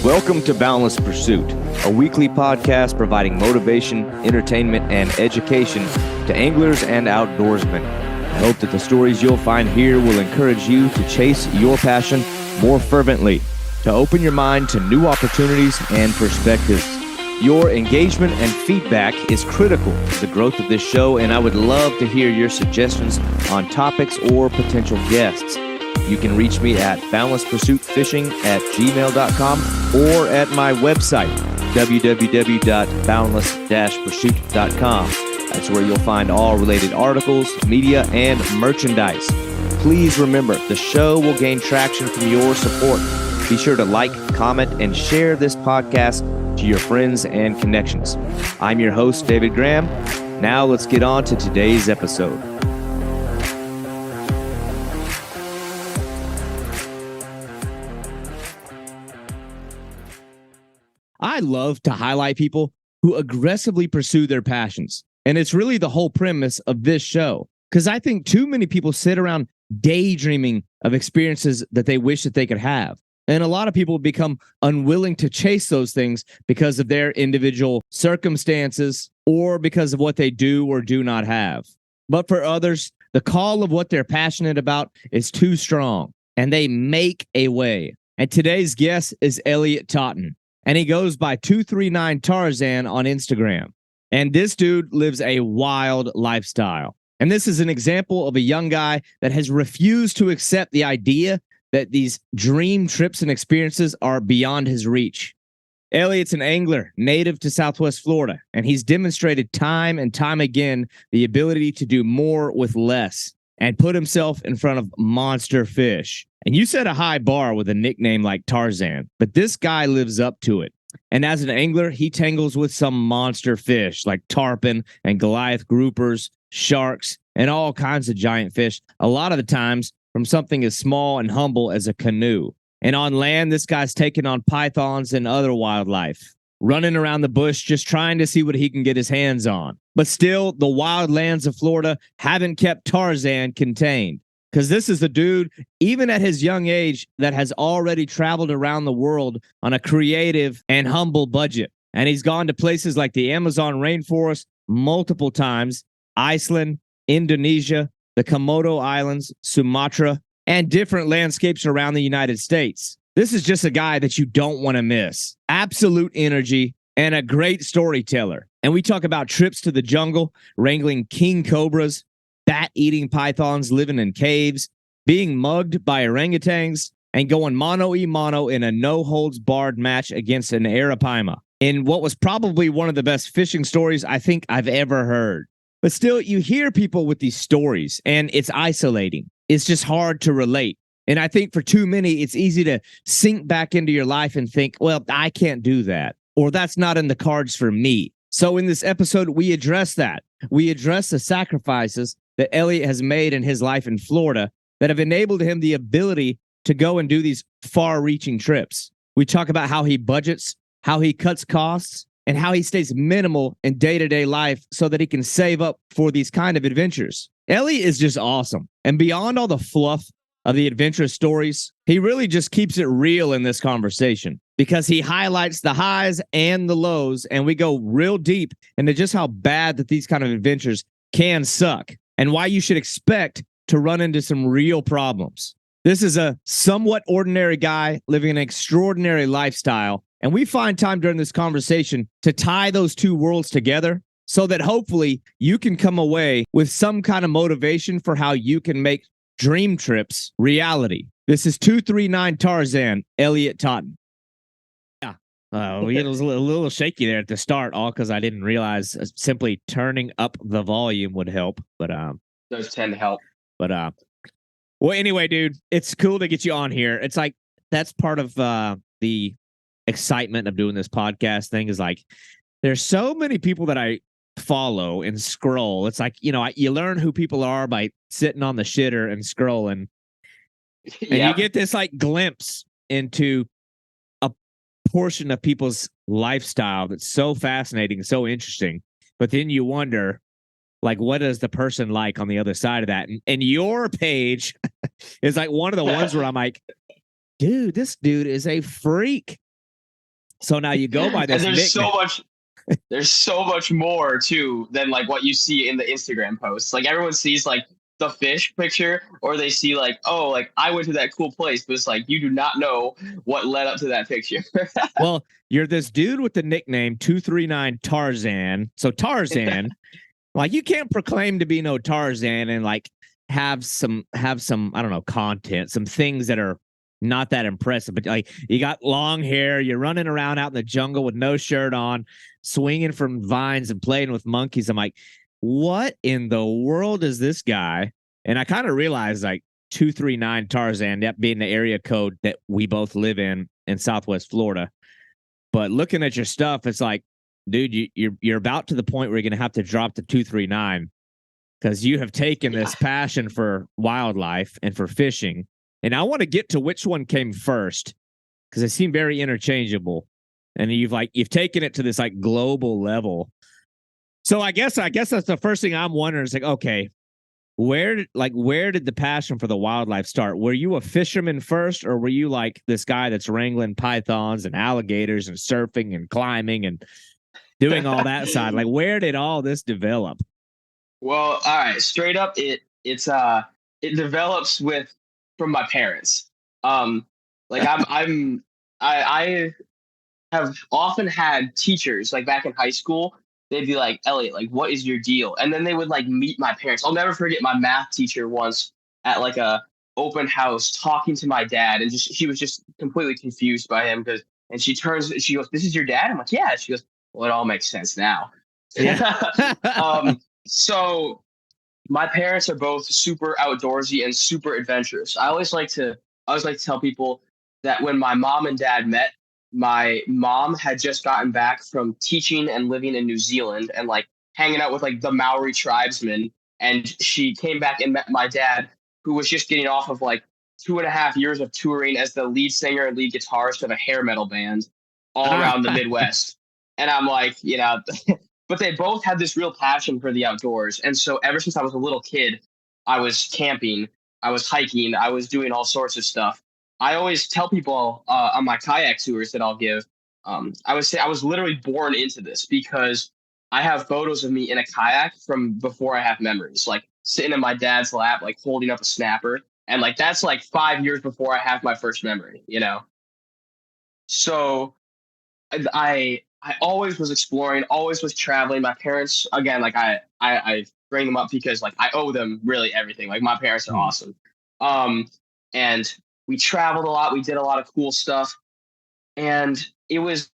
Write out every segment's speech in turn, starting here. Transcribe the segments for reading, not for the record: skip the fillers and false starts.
Welcome to Boundless Pursuit, a weekly podcast providing motivation, entertainment, and education to anglers and outdoorsmen. I hope that the stories you'll find here will encourage you to chase your passion more fervently, to open your mind to new opportunities and perspectives. Your engagement and feedback is critical to the growth of this show, and I would love to hear your suggestions on topics or potential guests. You can reach me at boundlesspursuitfishing@gmail.com or at my website, www.boundless-pursuit.com. That's where you'll find all related articles, media, and merchandise. Please remember, the show will gain traction from your support. Be sure to like, comment, and share this podcast to your friends and connections. I'm your host, David Graham. Now let's get on to today's episode. I love to highlight people who aggressively pursue their passions. And it's really the whole premise of this show. Because I think too many people sit around daydreaming of experiences that they wish that they could have. And a lot of people become unwilling to chase those things because of their individual circumstances or because of what they do or do not have. But for others, the call of what they're passionate about is too strong, and they make a way. And today's guest is Elliott Totten, and he goes by 239 Tarzan on Instagram. And this dude lives a wild lifestyle. And this is an example of a young guy that has refused to accept the idea that these dream trips and experiences are beyond his reach. Elliott's an angler native to Southwest Florida, and he's demonstrated time and time again the ability to do more with less and put himself in front of monster fish. And you set a high bar with a nickname like Tarzan, but this guy lives up to it. And as an angler, he tangles with some monster fish like tarpon and goliath groupers, sharks, and all kinds of giant fish, a lot of the times from something as small and humble as a canoe. And on land, this guy's taking on pythons and other wildlife, running around the bush just trying to see what he can get his hands on. But still, the wild lands of Florida haven't kept Tarzan contained. Because this is the dude, even at his young age, that has already traveled around the world on a creative and humble budget. And he's gone to places like the Amazon rainforest multiple times, Iceland, Indonesia, the Komodo Islands, Sumatra, and different landscapes around the United States. This is just a guy that you don't want to miss. Absolute energy and a great storyteller. And we talk about trips to the jungle, wrangling king cobras, bat-eating pythons living in caves, being mugged by orangutans, and going mano-a-mano in a no-holds-barred match against an arapaima in what was probably one of the best fishing stories I think I've ever heard. But still, you hear people with these stories, and it's isolating. It's just hard to relate. And I think for too many, it's easy to sink back into your life and think, well, I can't do that, or that's not in the cards for me. So in this episode, we address that. We address the sacrifices that Elliott has made in his life in Florida that have enabled him the ability to go and do these far-reaching trips. We talk about how he budgets, how he cuts costs, and how he stays minimal in day-to-day life so that he can save up for these kind of adventures. Elliott is just awesome. And beyond all the fluff of the adventurous stories, he really just keeps it real in this conversation because he highlights the highs and the lows, and we go real deep into just how bad that these kind of adventures can suck and why you should expect to run into some real problems. This is a somewhat ordinary guy living an extraordinary lifestyle, and we find time during this conversation to tie those two worlds together so that hopefully you can come away with some kind of motivation for how you can make dream trips reality. This is 239 Tarzan, Elliott Totten. Yeah, it was a little shaky there at the start, all because I didn't realize simply turning up the volume would help. But those tend to help. But well, anyway, dude, it's cool to get you on here. It's like that's part of the excitement of doing this podcast thing is like there's so many people that I follow and scroll. It's like, you learn who people are by sitting on the shitter and scrolling. And you get this like glimpse into a portion of people's lifestyle that's so fascinating, so interesting. But then you wonder, like, what is the person like on the other side of that? And your page is like one of the ones where I'm like, dude, this dude is a freak. So now you go by And this nickname. there's so much more too than like what you see in the Instagram posts. Like everyone sees like the fish picture, or they see like, oh, like I went to that cool place, but it's like you do not know what led up to that picture. Well, you're this dude with the nickname 239 Tarzan. So Tarzan, like you can't proclaim to be no Tarzan and like have some I don't know, content, some things that are not that impressive. But like you got long hair, you're running around out in the jungle with no shirt on, swinging from vines and playing with monkeys. I'm like, what in the world is this guy? And I kind of realized like 239 Tarzan, that being the area code that we both live in Southwest Florida. But looking at your stuff, it's like, dude, you're about to the point where you're going to have to drop the 239 because you have taken this passion for wildlife and for fishing. And I want to get to which one came first because they seem very interchangeable. And you've taken it to this like global level. So I guess that's the first thing I'm wondering is like, okay, where did the passion for the wildlife start? Were you a fisherman first, or were you like this guy that's wrangling pythons and alligators and surfing and climbing and doing all that side? Like, where did all this develop? Well, all right, straight up, it develops from my parents. Like I have often had teachers like back in high school. They'd be like, Elliot, like, what is your deal? And then they would like meet my parents. I'll never forget my math teacher once at like a open house talking to my dad, and she was just completely confused by him and she goes, "This is your dad?" I'm like, "Yeah." She goes, "Well, it all makes sense now." Yeah. So my parents are both super outdoorsy and super adventurous. I always like to tell people that when my mom and dad met, my mom had just gotten back from teaching and living in New Zealand and like hanging out with like the Maori tribesmen. And she came back and met my dad, who was just getting off of like 2.5 years of touring as the lead singer and lead guitarist of a hair metal band all around the Midwest. And I'm like, but they both had this real passion for the outdoors. And so ever since I was a little kid, I was camping, I was hiking, I was doing all sorts of stuff. I always tell people on my kayak tours that I'll give, I would say I was literally born into this because I have photos of me in a kayak from before I have memories, like sitting in my dad's lap, like holding up a snapper. And like that's like 5 years before I have my first memory. So I always was exploring, always was traveling. My parents, again, like I bring them up because like I owe them really everything. Like my parents are awesome. And we traveled a lot. We did a lot of cool stuff. And I always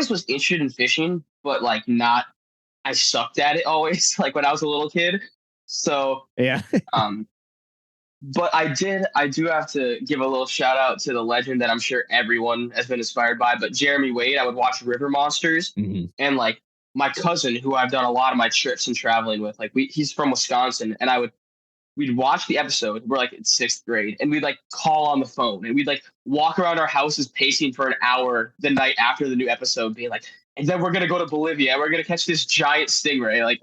was interested in fishing, but like not, I sucked at it always, like when I was a little kid. So, Yeah. um, but I do have to give a little shout out to the legend that I'm sure everyone has been inspired by, but Jeremy Wade. I would watch River Monsters, and like my cousin, who I've done a lot of my trips and traveling with, like he's from Wisconsin, and we'd watch the episode. We're like in sixth grade, and we'd like call on the phone, and we'd like walk around our houses pacing for an hour the night after the new episode, being like, and then we're gonna go to Bolivia, and we're gonna catch this giant stingray, like,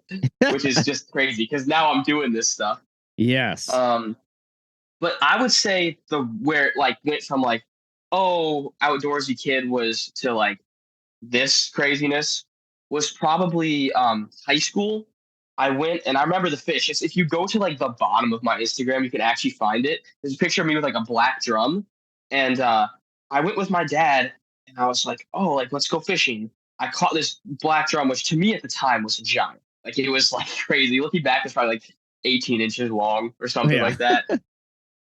which is just crazy because now I'm doing this stuff. Yes. But I would say where it like went from like, oh, outdoorsy kid was to like this craziness was probably high school. I went and I remember the fish. If you go to like the bottom of my Instagram, you can actually find it. There's a picture of me with like a black drum. And I went with my dad and I was like, oh, like let's go fishing. I caught this black drum, which to me at the time was a giant. Like it was like crazy. Looking back, it's probably like 18 inches long or something like that.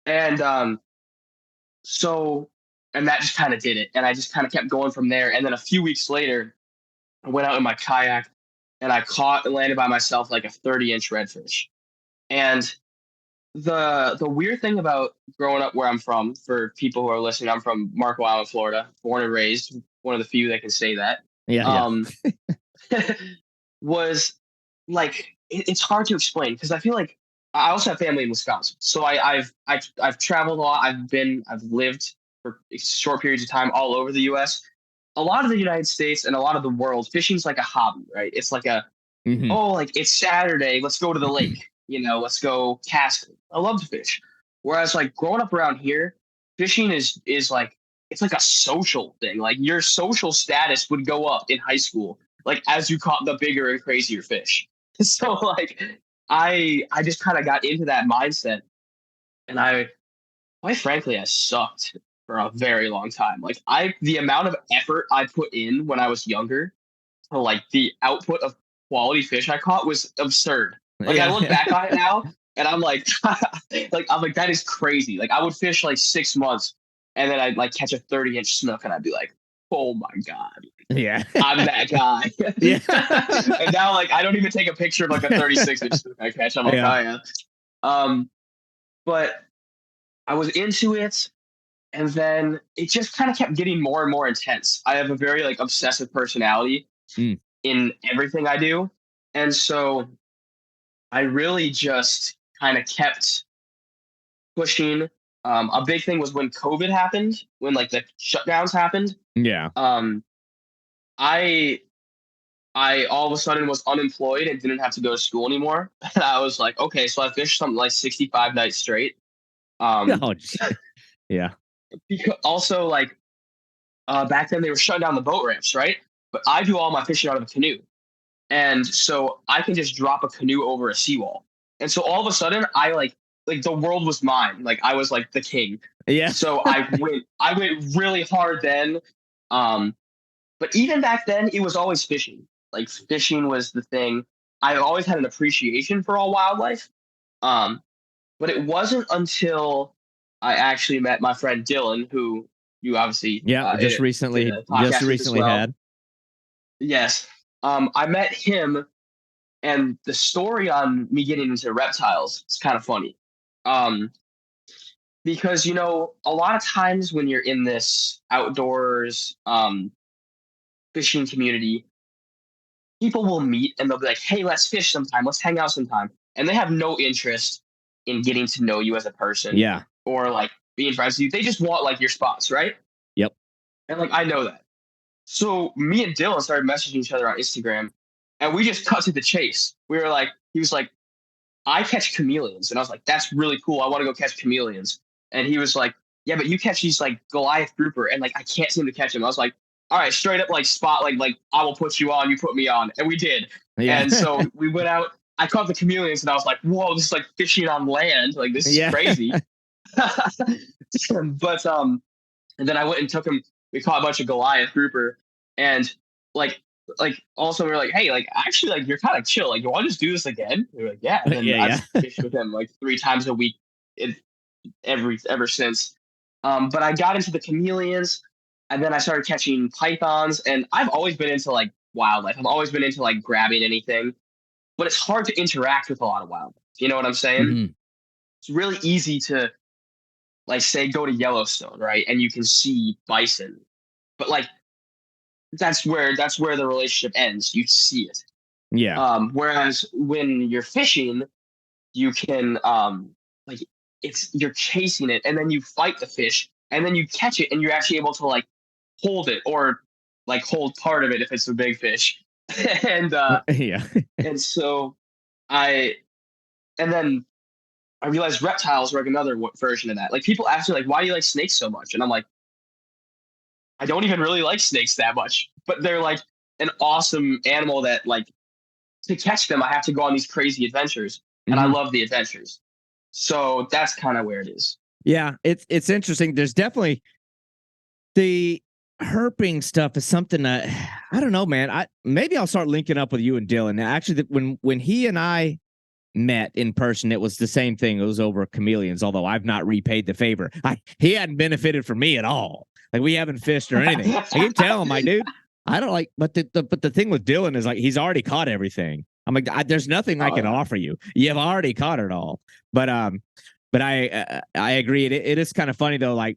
And and that just kind of did it. And I just kind of kept going from there. And then a few weeks later, I went out in my kayak and I caught and landed by myself like a 30-inch redfish. And the weird thing about growing up where I'm from, for people who are listening, I'm from Marco Island, Florida, born and raised, one of the few that can say that. Yeah. Was like it's hard to explain because I feel like I also have family in Wisconsin, so I've traveled a lot. I've lived for short periods of time all over the U.S. A lot of the United States and a lot of the world, fishing's like a hobby, right? It's like like it's Saturday, let's go to the lake, let's go casting. I love to fish. Whereas like growing up around here, fishing is like it's like a social thing. Like your social status would go up in high school, like as you caught the bigger and crazier fish. So like I just kind of got into that mindset, and I quite frankly I sucked for a very long time. Like the amount of effort I put in when I was younger, to like the output of quality fish I caught was absurd. Like I Yeah. look back on it now and I'm like, I'm like, that is crazy. Like I would fish like 6 months and then I'd like catch a 30-inch snook and I'd be like, oh my God, Yeah. I'm that guy. Yeah. And now like I don't even take a picture of like a 36-inch snook I catch. I'm like, Yeah. oh yeah. But I was into it, and then it just kind of kept getting more and more intense. I have a very like obsessive personality Mm. in everything I do. And so I really just kind of kept pushing. A big thing was when COVID happened, when like the shutdowns happened. Yeah. Um, I I all of a sudden was unemployed and didn't have to go to school anymore. And I was like, okay, so I fished something like 65 nights straight. Um, Oh, yeah. because also like back then they were shutting down the boat ramps, right? But I do all my fishing out of a canoe. And so I can just drop a canoe over a seawall. And so all of a sudden I like the world was mine. Like I was like the king. Yeah. So I went really hard then. Um, but even back then it was always fishing. Like fishing was the thing. I always had an appreciation for all wildlife. Um, but it wasn't until I actually met my friend Dylan, who you obviously Yeah. Just did recently, a podcast with as well. had. Yes. I met him, and the story on me getting into reptiles is kind of funny. Um, because a lot of times when you're in this outdoors fishing community, people will meet and they'll be like, "Hey, let's fish sometime. Let's hang out sometime." And they have no interest in getting to know you as a person Yeah. or like being friends with you. They just want like your spots, right? Yep. And like I know that. So me and Dylan started messaging each other on Instagram, and we just cut to the chase. We were like, he was like, I catch chameleons. And I was like, that's really cool. I want to go catch chameleons. And he was like, yeah, but you catch these like Goliath grouper, and like I can't seem to catch him. I was like, all right, straight up like spot, like I will put you on, you put me on. And we did. Yeah. And so we went out, I caught the chameleons and I was like, whoa, this is like fishing on land. Like this is Yeah. crazy. But and then I went and took him, we caught a bunch of Goliath grouper, and like also we were like, hey, like actually like you're kind of chill. Like, you want to just do this again? We were like, yeah. And then Yeah. I've fished with him like 3 times a week in, ever since. But I got into the chameleons, and then I started catching pythons, and I've always been into like wildlife. I've always been into like grabbing anything, but it's hard to interact with a lot of wildlife. You know what I'm saying? Hmm. It's really easy to like say go to Yellowstone, right? And you can see bison. But like that's where the relationship ends. You see it. Yeah. Whereas when you're fishing, you can like you're chasing it, and then you fight the fish, and then you catch it, and you're actually able to like hold it, or like hold part of it if it's a big fish. and Yeah. and so I and then I realized reptiles were like another version of that. Like people ask me like, why do you like snakes so much? And I'm like, I don't even really like snakes that much, but they're like an awesome animal that like to catch them, I have to go on these crazy adventures, and I Mhm. love the adventures. So that's kind of where it is. Yeah. It's interesting. There's definitely the herping stuff is something that I don't know, man. Maybe I'll start linking up with you and Dylan. Now, actually, when he and I met in person, it was the same thing. It was over chameleons, although I've not repaid the favor. He hadn't benefited from me at all. Like we haven't fished or anything. I keep telling him, my dude, I don't like, but the thing with Dylan is like he's already caught everything. I'm like, there's nothing I can offer you. You've already caught it all. But I agree. It is kind of funny though. Like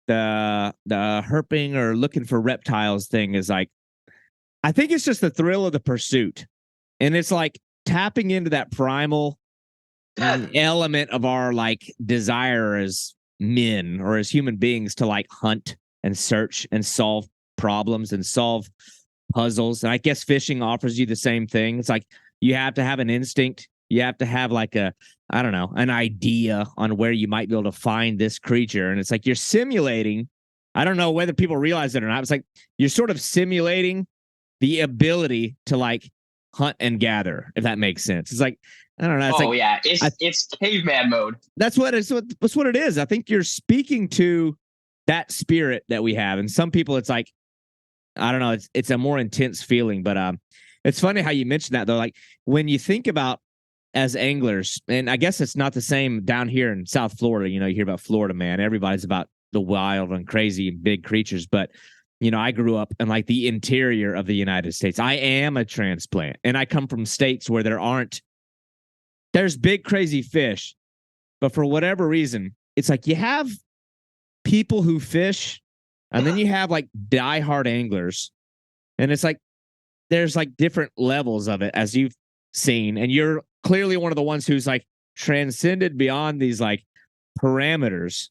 the herping or looking for reptiles thing is like, I think it's just the thrill of the pursuit, and it's like tapping into that primal element of our like desire as men or as human beings to like hunt and search and solve problems and solve puzzles. And I guess fishing offers you the same thing. It's like you have to have an instinct. You have to have like I don't know, an idea on where you might be able to find this creature. And it's like you're simulating I don't know whether people realize it or not. It's like you're sort of simulating the ability to like hunt and gather, if that makes sense. It's like, I don't know. It's like, yeah, it's caveman mode. that's what it is. I think you're speaking to that spirit that we have. And some people, it's like, I don't know, it's a more intense feeling. But it's funny how you mentioned that though. Like when you think about as anglers, and I guess it's not the same down here in South Florida. You hear about Florida, man. Everybody's about the wild and crazy and big creatures. But I grew up in like the interior of the United States. I am a transplant, and I come from states where there's big crazy fish, but for whatever reason, it's like you have people who fish, and then you have like diehard anglers, and it's like there's like different levels of it, as you've seen, and you're clearly one of the ones who's like transcended beyond these like parameters.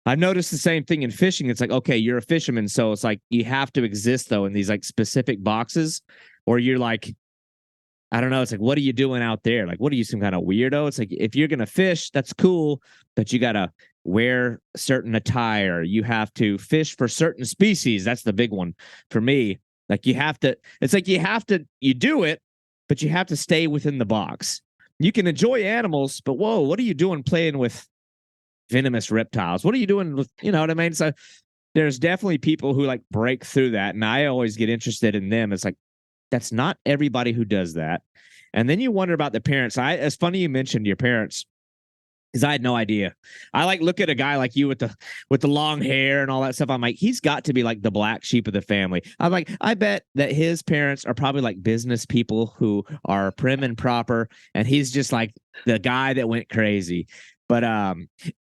I've noticed the same thing in fishing. It's like, okay, you're a fisherman, so it's like you have to exist though in these like specific boxes, or you're like, I don't know. It's like, what are you doing out there? Like, what are you, some kind of weirdo? It's like, if you're gonna fish, that's cool, but you gotta wear certain attire. You have to fish for certain species. That's the big one for me. Like you have to. It's like you do it, but you have to stay within the box. You can enjoy animals, but whoa, what are you doing playing with venomous reptiles? What are you doing with, you know what I mean? So there's definitely people who like break through that, and I always get interested in them. It's like, that's not everybody who does that. And then you wonder about the parents. It's funny you mentioned your parents, because I had no idea. I like look at a guy like you with the long hair and all that stuff. I'm like, he's got to be like the black sheep of the family. I'm like, I bet that his parents are probably like business people who are prim and proper, and he's just like the guy that went crazy. But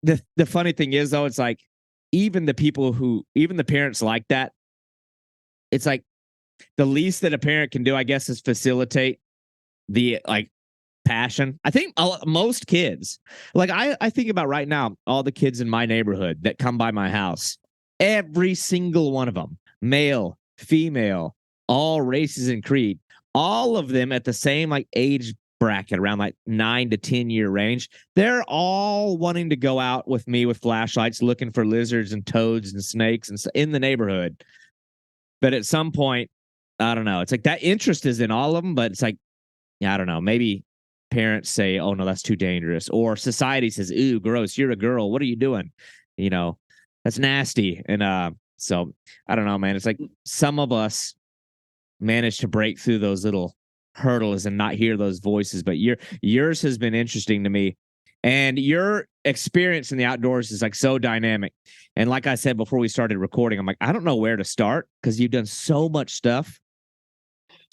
the funny thing is though, it's like even the parents like that, it's like the least that a parent can do, I guess, is facilitate the like passion. I think most kids, like I think about right now, all the kids in my neighborhood that come by my house, every single one of them, male, female, all races and creed, all of them at the same like age bracket, around like 9 to 10 year range, they're all wanting to go out with me with flashlights looking for lizards and toads and snakes and in the neighborhood. But at some point, I don't know, it's like that interest is in all of them, but it's like, yeah, I don't know, maybe parents say, oh no, that's too dangerous, or society says, ooh, gross, you're a girl, what are you doing, that's nasty. And so I don't know, man, it's like some of us manage to break through those little hurdles and not hear those voices. But yours has been interesting to me, and your experience in the outdoors is like so dynamic. And like I said before we started recording, I'm like, I don't know where to start because you've done so much stuff.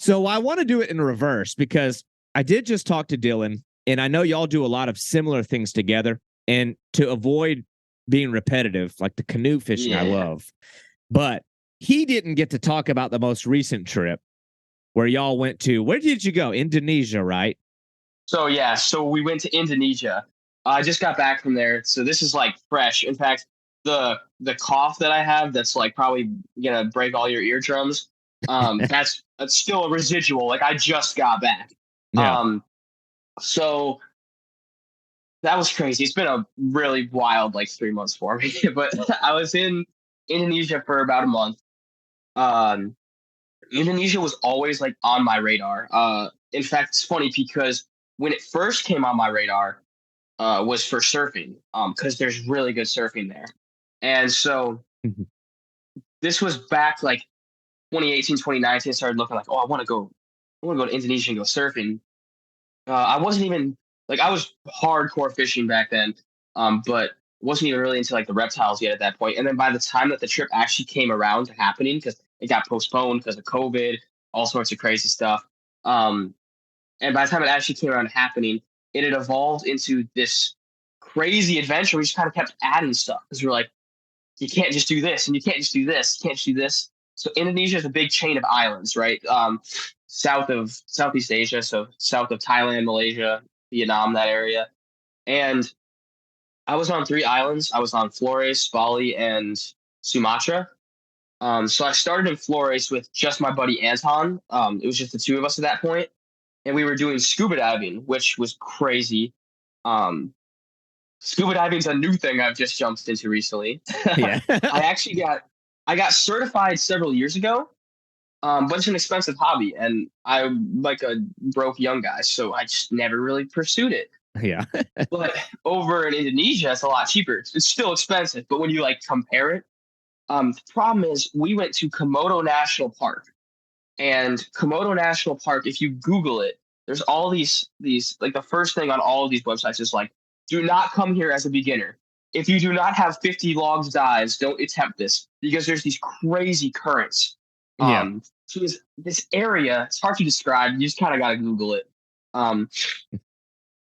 So I want to do it in reverse, because I did just talk to Dylan, and I know y'all do a lot of similar things together. And to avoid being repetitive, like the canoe fishing, I love. But he didn't get to talk about the most recent trip where y'all went to. Where did you go? Indonesia, right? So we went to Indonesia. I just got back from there, so this is like fresh. In fact, the cough that I have, that's like probably gonna break all your eardrums. That's still a residual. Like I just got back. Yeah. So that was crazy. It's been a really wild like 3 months for me. But I was in Indonesia for about a month. Indonesia was always like on my radar. In fact, it's funny because when it first came on my radar, was for surfing. Because there's really good surfing there. And so this was back like 2018, 2019. I started looking like, oh, I want to go to Indonesia and go surfing. I wasn't even like, I was hardcore fishing back then, but wasn't even really into like the reptiles yet at that point. And then by the time that the trip actually came around to happening, because it got postponed because of COVID, all sorts of crazy stuff. And by the time it actually came around to happening, it had evolved into this crazy adventure. We just kind of kept adding stuff because we were like, you can't just do this, and you can't just do this, you can't just do this. So Indonesia is a big chain of islands, right? South of Southeast Asia, so south of Thailand, Malaysia, Vietnam, that area. And I was on 3 islands. I was on Flores, Bali, and Sumatra. So I started in Flores with just my buddy Anton. It was just the 2 of us at that point, and we were doing scuba diving, which was crazy. Scuba diving is a new thing I've just jumped into recently. Yeah. I actually got I got certified several years ago, but it's an expensive hobby, and I'm like a broke young guy, so I just never really pursued it. Yeah. But over in Indonesia, it's a lot cheaper. It's still expensive, but when you like compare it, the problem is we went to Komodo National Park, and Komodo National Park, if you Google it, there's all these like the first thing on all of these websites is like, do not come here as a beginner. If you do not have 50 logs dives, don't attempt this because there's these crazy currents. Yeah. So this area, it's hard to describe. You just kind of got to Google it. Um,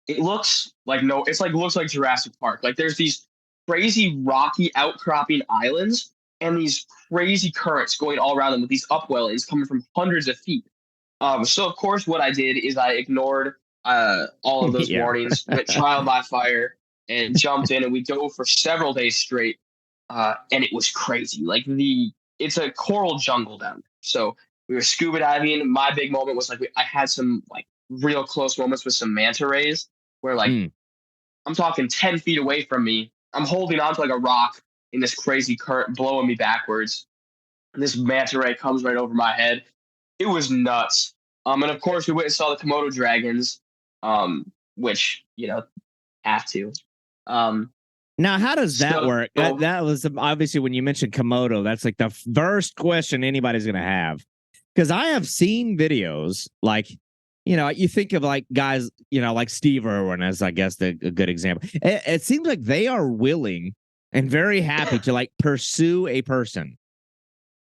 it looks like no, it's like looks like Jurassic Park. Like there's these crazy rocky outcropping islands and these crazy currents going all around them with these upwellings coming from hundreds of feet. So of course, what I did is I ignored all of those Yeah. warnings, went trial by fire, and jumped in, and we dove for several days straight, and it was crazy. Like it's a coral jungle down there. So we were scuba diving. My big moment was like I had some like real close moments with some manta rays, where like I'm talking 10 feet away from me, I'm holding onto like a rock in this crazy current blowing me backwards. And this manta ray comes right over my head. It was nuts. And of course we went and saw the Komodo dragons, which, have to. Now, how does that So- work? That was obviously when you mentioned Komodo, that's like the first question anybody's going to have. Because I have seen videos like, you think of like guys, like Steve Irwin as, I guess, a good example. It seems like they are willing and very happy to like pursue a person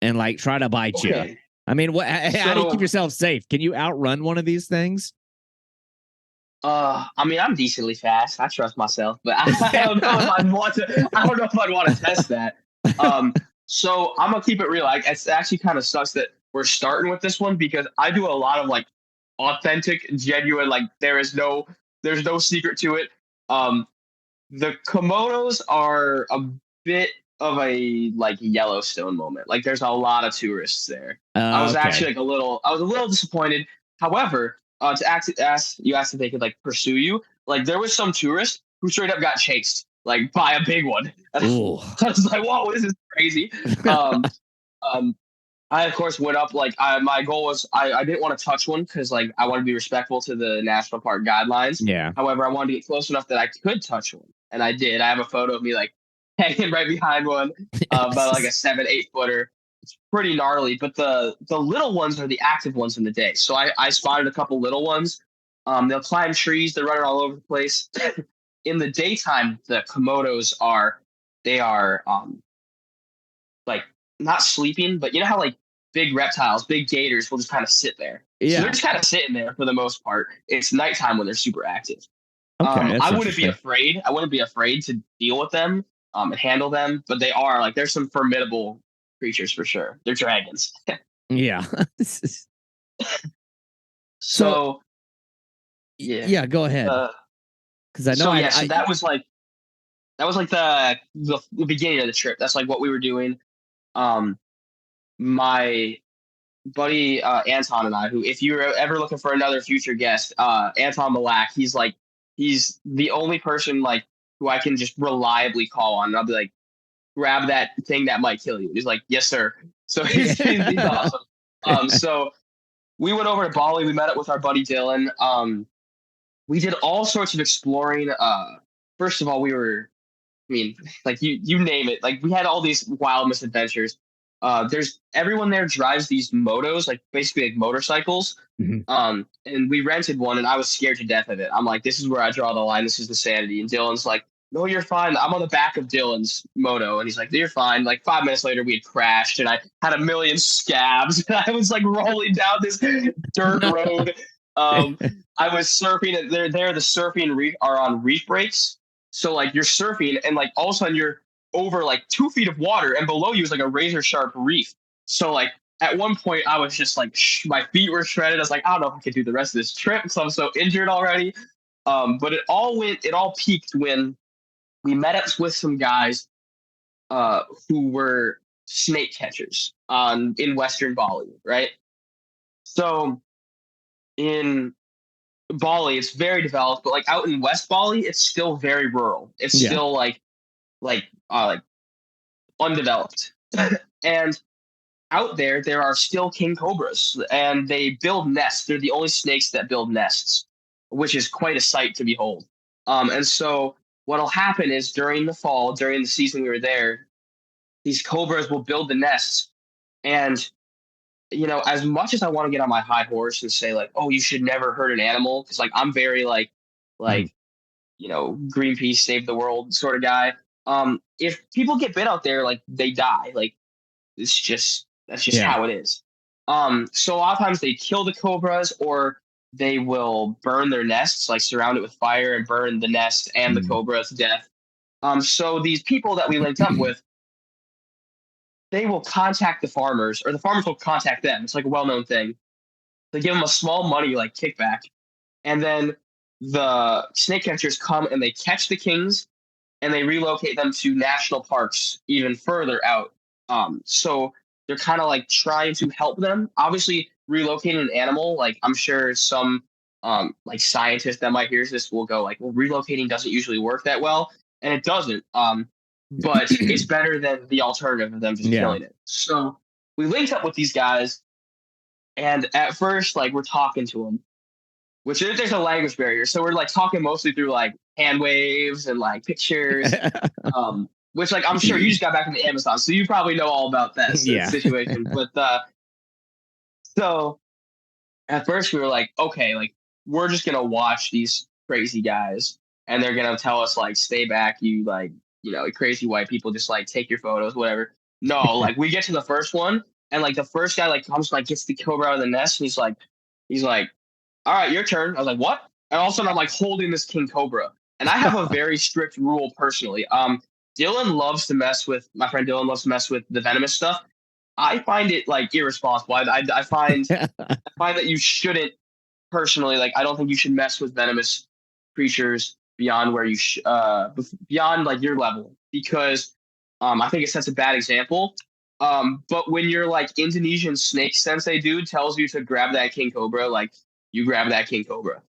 and like try to bite you. Okay. I mean, how do you keep So- yourself safe? Can you outrun one of these things? I mean, I'm decently fast. I trust myself, but I don't know if I'd want to. I don't know if I'd want to test that. So I'm gonna keep it real. Like, it actually kind of sucks that we're starting with this one because I do a lot of like authentic, genuine. Like, there's no secret to it. The Komodos are a bit of a like Yellowstone moment. Like, there's a lot of tourists there. I was Okay. actually I was a little disappointed. However, you asked if they could like pursue you. Like there was some tourist who straight up got chased like by a big one. Ooh. I was like, whoa, this is crazy. Um, I of course went up like my goal was I didn't want to touch one because like I want to be respectful to the national park guidelines. Yeah. However, I wanted to get close enough that I could touch one, and I did. I have a photo of me like hanging right behind one, about like a 7-8 footer. It's pretty gnarly, but the little ones are the active ones in the day. So I spotted a couple little ones. They'll climb trees. They're running all over the place. In the daytime, the Komodos are like not sleeping, but you know how like big reptiles, big gators will just kind of sit there. So Yeah. they're just kind of sitting there for the most part. It's nighttime when they're super active. Okay. I wouldn't be afraid. I wouldn't be afraid to deal with them and handle them, but they are like there's some formidable creatures for sure. They're dragons. Yeah. So yeah, Yeah, go ahead. Because I know so that was like the beginning of the trip. That's like what we were doing. My buddy Anton and I, who if you're ever looking for another future guest, Anton Malak, he's the only person like who I can just reliably call on. And I'll be like, grab that thing that might kill you. He's like, yes, sir. So he's awesome. So we went over to Bali. We met up with our buddy Dylan. We did all sorts of exploring. First of all, like you name it. Like we had all these wild misadventures. There's everyone there drives these motos, like basically like motorcycles. Mhm. And we rented one, and I was scared to death of it. I'm like, this is where I draw the line. This is insanity. And Dylan's like, no, you're fine. I'm on the back of Dylan's moto, and he's like, you're fine. Like 5 minutes later, we had crashed, and I had a million scabs. And I was like rolling down this dirt road. I was surfing, and the surfing reef are on reef breaks. So like you're surfing, and like all of a sudden you're over like 2 feet of water, and below you is like a razor sharp reef. So like at one point I was just like my feet were shredded. I was like, I don't know if I could do the rest of this trip because I'm so injured already. But it all peaked when we met up with some guys who were snake catchers in Western Bali, right? So in Bali, it's very developed, but like out in West Bali, it's still very rural. It's still like undeveloped. And out there are still king cobras, and they build nests. They're the only snakes that build nests, which is quite a sight to behold. And so what'll happen is during the fall, during the season we were there, these cobras will build the nests. And as much as I want to get on my high horse and say like, oh, you should never hurt an animal, because like I'm very Mm. like Greenpeace save the world sort of guy. If people get bit out there, like they die. Like that's just Yeah. how it is. So a lot of times they kill the cobras, or they will burn their nests, like surround it with fire and burn the nest and the Mm. cobra to death. So these people that we linked up with, they will contact the farmers, or the farmers will contact them. It's like a well-known thing. They give them a small money like kickback, and then the snake catchers come and they catch the kings and they relocate them to national parks even further out. So they're kind of like trying to help them. Obviously, relocating an animal, like I'm sure some like scientists that might hear this will go like, well, relocating doesn't usually work that well, and it doesn't. But it's better than the alternative of them just Yeah. killing it. So we linked up with these guys, and at first, like we're talking to them, which there's a language barrier. So we're like talking mostly through like hand waves and like pictures, which like I'm sure you just got back from the Amazon, so you probably know all about that Yeah. situation. But so at first we were like, okay, like we're just gonna watch these crazy guys, and they're gonna tell us like, stay back, you like crazy white people, just like take your photos, whatever. No, like we get to the first one, and like the first guy like comes like gets the cobra out of the nest, and he's like, all right, your turn. I was like, what? And all of a sudden, I'm like holding this king cobra. And I have a very strict rule personally. Dylan loves to mess with, my friend Dylan loves to mess with the venomous stuff. I find it like irresponsible. I find that you shouldn't personally, like, I don't think you should mess with venomous creatures beyond where beyond like your level, because I think it sets a bad example. But when your like Indonesian snake sensei dude tells you to grab that king cobra, like you grab that king cobra.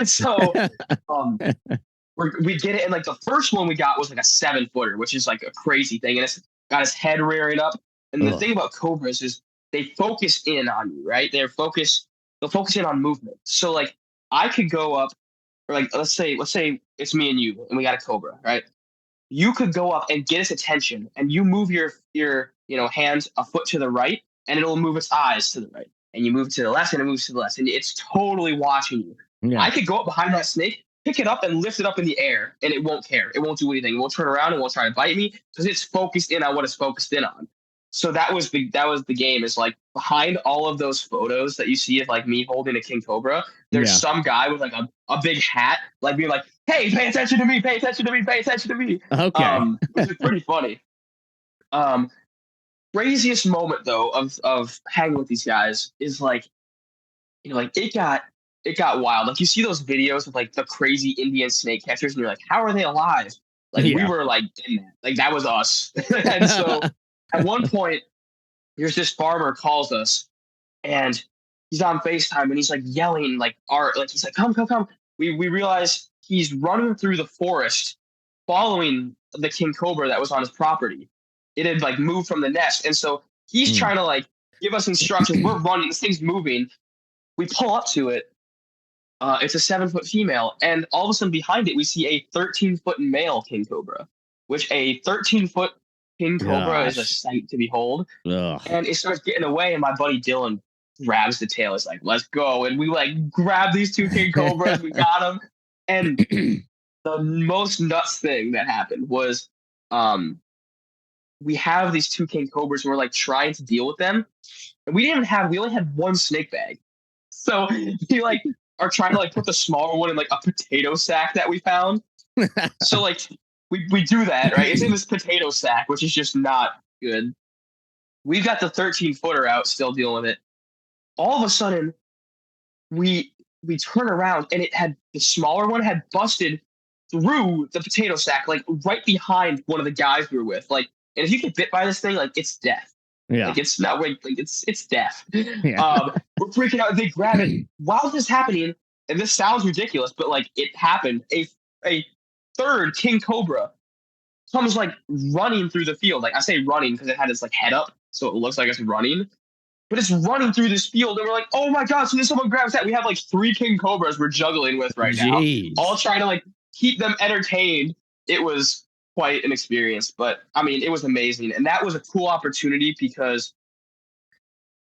So um, we get it, and like the first one we got was like a 7-footer, which is like a crazy thing, and it's got his head rearing up. And the Ugh. thing about cobras is they focus in on you, right? They'll focus in on movement. So like I could go up, or like let's say it's me and you, and we got a cobra, right? You could go up and get its attention, and you move your hands a foot to the right, and it'll move its eyes to the right, and you move to the left, and it moves to the left, and it's totally watching you. Yeah. I could go up behind that snake, pick it up, and lift it up in the air, and it won't care. It won't do anything. It won't turn around. It won't try to bite me, because it's focused in on what it's focused in on. So that was the game. Is like behind all of those photos that you see of like me holding a king cobra, there's Yeah. some guy with like a big hat, like being like, "Hey, pay attention to me! Pay attention to me! Pay attention to me!" Okay. Which is pretty funny. Um, Craziest moment though of hanging with these guys is like, like it got wild. Like you see those videos of like the crazy Indian snake catchers, and you're like, how are they alive? Like we Yeah. were like in that. Like that was us. And so at one point, here's this farmer calls us, and he's on FaceTime, and he's like yelling like art, like he's like, come, come, come. We realize he's running through the forest following the king cobra that was on his property. It had like moved from the nest. And so he's Mm. trying to like give us instructions. We're running, this thing's moving. We pull up to it. It's a 7-foot female, and all of a sudden behind it we see a 13-foot male king cobra, which a 13-foot king cobra is a Gosh. sight to behold. Ugh. And it starts getting away, and my buddy Dylan grabs the tail. It's like, let's go. And we like grab these two king cobras. We got them. And the most nuts thing that happened was we have these two king cobras, and we're like trying to deal with them. And we only had one snake bag. So we like are trying to like put the smaller one in like a potato sack that we found. So like we do that, right? It's in this potato sack, which is just not good. We've got the 13-footer out, still dealing with it. All of a sudden, we turn around, and the smaller one had busted through the potato sack, like right behind one of the guys we were with. Like, and if you get bit by this thing, like it's death. Yeah. Like it's not like it's death. Yeah. We're freaking out. They grab it while this is happening, and this sounds ridiculous, but like it happened. A third king cobra comes like running through the field. Like I say running because it had its like head up. so it looks like it's running, but it's running through this field, and we're like, oh my god! So then someone grabs that. We have like 3 king cobras we're juggling with right now, all Jeez. trying to like keep them entertained. It was quite an experience, but I mean, it was amazing, and that was a cool opportunity because,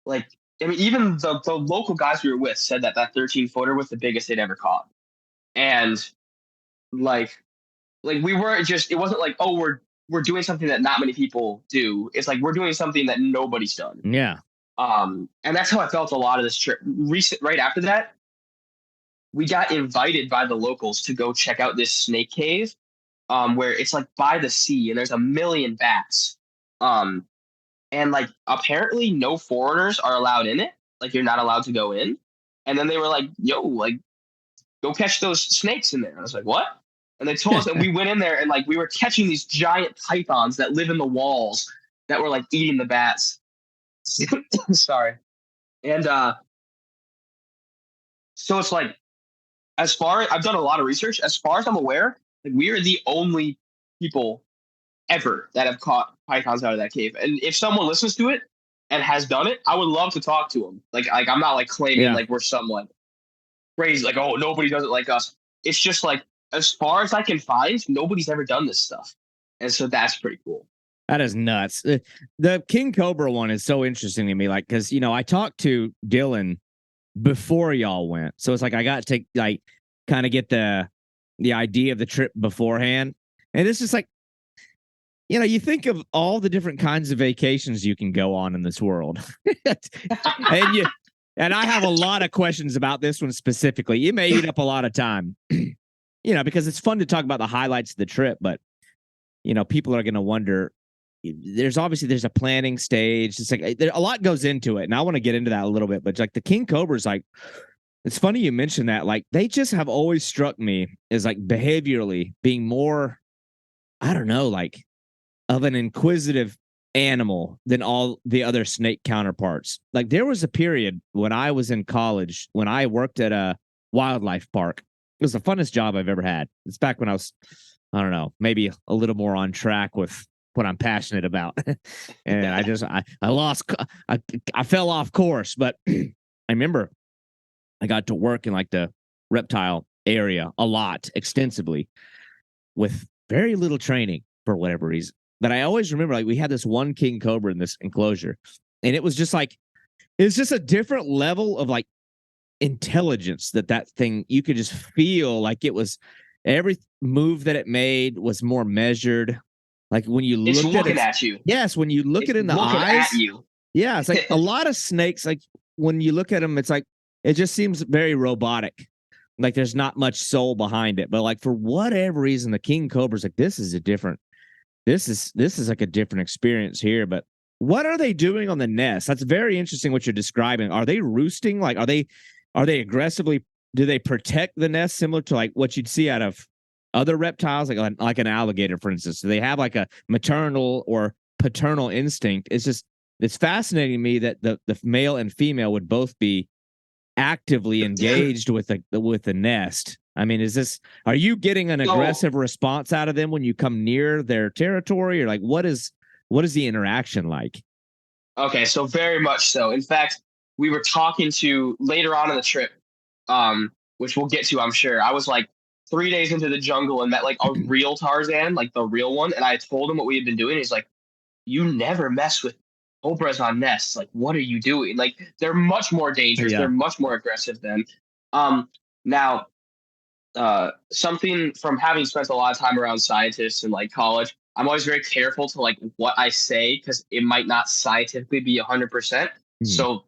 like, I mean, even the local guys we were with said that that 13-footer was the biggest they'd ever caught, and like we weren't just, it wasn't like, oh, we're doing something that not many people do. It's like we're doing something that nobody's done. Yeah. And that's how I felt a lot of this trip. Right after that, we got invited by the locals to go check out this snake cave, where it's like by the sea and there's a million bats. Um, and like apparently no foreigners are allowed in it. Like you're not allowed to go in. And then they were like, yo, like go catch those snakes in there. And I was like, what? And they told us, and we went in there and like we were catching these giant pythons that live in the walls that were like eating the bats. Sorry. And so it's like, as far, I've done a lot of research. As far as I'm aware, like we are the only people ever that have caught pythons out of that cave. And if someone listens to it and has done it, I would love to talk to them. Like I'm not like claiming Yeah. like we're someone crazy, like, oh, nobody does it like us. It's just like, as far as I can find, nobody's ever done this stuff. And so that's pretty cool. That is nuts. The king cobra one is so interesting to me, like, because I talked to Dylan before y'all went, so it's like I got to like kind of get the idea of the trip beforehand, and it's just like, you think of all the different kinds of vacations you can go on in this world, and I have a lot of questions about this one specifically. It may eat up a lot of time, because it's fun to talk about the highlights of the trip, but people are going to wonder. There's a planning stage. It's like a lot goes into it, and I want to get into that a little bit. But like the king cobras, like, it's funny you mentioned that. Like they just have always struck me as like behaviorally being more, I don't know, like of an inquisitive animal than all the other snake counterparts. Like there was a period when I was in college when I worked at a wildlife park. It was the funnest job I've ever had. It's back when I was, I don't know, maybe a little more on track with what I'm passionate about. And I fell off course, but I remember I got to work in like the reptile area a lot, extensively, with very little training for whatever reason. But I always remember, like, we had this one king cobra in this enclosure, and it was just a different level of like intelligence that thing, you could just feel like it was, every move that it made was more measured. Like when you It's looked looking at you. yes, when you look it in the looking eyes, at you. yeah, it's like a lot of snakes. Like when you look at them, it's like it just seems very robotic. Like there's not much soul behind it. But like for whatever reason, the king cobra's like, this is like a different experience here. But what are they doing on the nest? That's very interesting what you're describing. Are they roosting? Like are they aggressively? Do they protect the nest similar to like what you'd see out of other reptiles, like an alligator, for instance? Do they have like a maternal or paternal instinct? It's fascinating to me that the male and female would both be actively engaged with the nest. I mean, are you getting an aggressive response out of them when you come near their territory, or like what is the interaction like? Okay, so very much so. In fact, we were talking to later on in the trip, which we'll get to, I'm sure. I was like 3 days into the jungle and met like a real Tarzan, like the real one. And I told him what we had been doing. He's like, you never mess with cobras on nests. Like, what are you doing? Like, they're much more dangerous. Yeah. They're much more aggressive than. Now, something from having spent a lot of time around scientists in like college, I'm always very careful to like what I say because it might not scientifically be 100%. So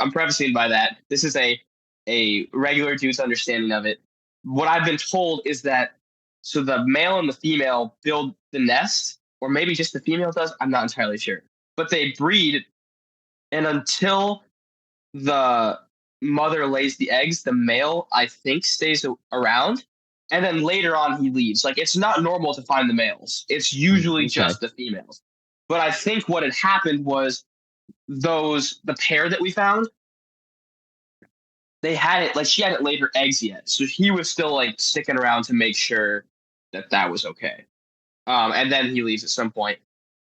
I'm prefacing by that. This is a regular dude's understanding of it. What I've been told is that so the male and the female build the nest, or maybe just the female does. I'm not entirely sure, but they breed, and until the mother lays the eggs, the male, I think, stays around, and then later on he leaves. Like it's not normal to find the males. It's usually just the females. But I think what had happened was the pair that we found, they had it, like she hadn't laid her eggs yet, so he was still like sticking around to make sure that was okay. And then he leaves at some point.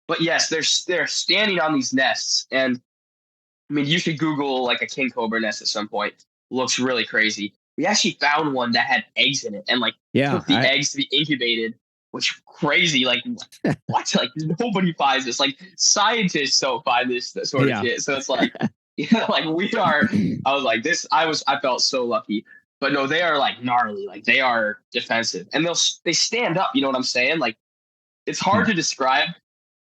but yes, they're standing on these nests, and I mean, you should Google like a king cobra nest at some point. Looks really crazy. We actually found one that had eggs in it, and like Yeah, took the eggs to be incubated, which crazy. Like what? Like nobody finds this. Like scientists don't find this sort of yeah. shit. So it's like, yeah, like we are. I was like this. I felt so lucky. But no, they are like gnarly. Like they are defensive, and they stand up. You know what I'm saying? Like it's hard to describe.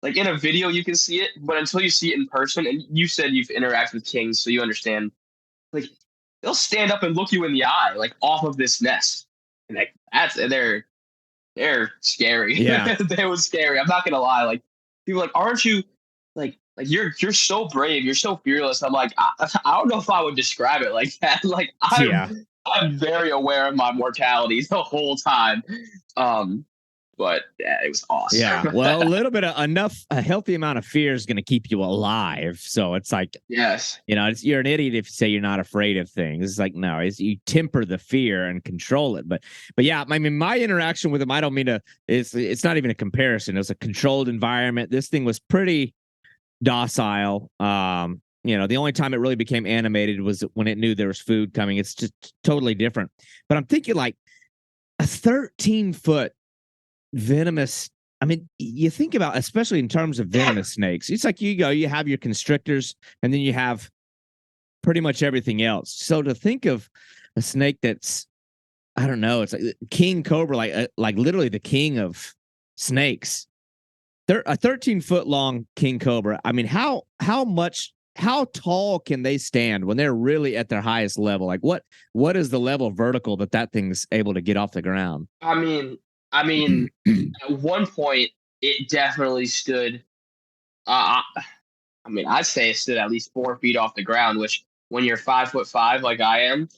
Like in a video, you can see it, but until you see it in person, and you said you've interacted with kings, so you understand. Like they'll stand up and look you in the eye, like off of this nest, and like they're scary. Yeah. They was scary. I'm not gonna lie. Like people are like, aren't you like you're so brave, you're so fearless. I'm like, I don't know if I would describe it like that. Like Yeah. I'm very aware of my mortality the whole time. But yeah, it was awesome. Yeah. Well, a little bit of a healthy amount of fear is going to keep you alive. So it's like, Yes. you're an idiot if you say you're not afraid of things. It's like, no, you temper the fear and control it. But yeah, I mean, my interaction with him, I don't mean to, it's not even a comparison. It was a controlled environment. This thing was pretty docile. The only time it really became animated was when it knew there was food coming. It's just totally different. But I'm thinking like a 13-foot venomous. I mean, you think about, especially in terms of venomous snakes, it's like you have your constrictors and then you have pretty much everything else. So to think of a snake that's, I don't know, it's like king cobra, like literally the king of snakes. They're a 13-foot long king cobra. I mean, how tall can they stand when they're really at their highest level? Like what is the level vertical that thing's able to get off the ground? I mean, at one point it definitely stood. I mean, I'd say it stood at least 4 feet off the ground, which when you're 5'5" like I am,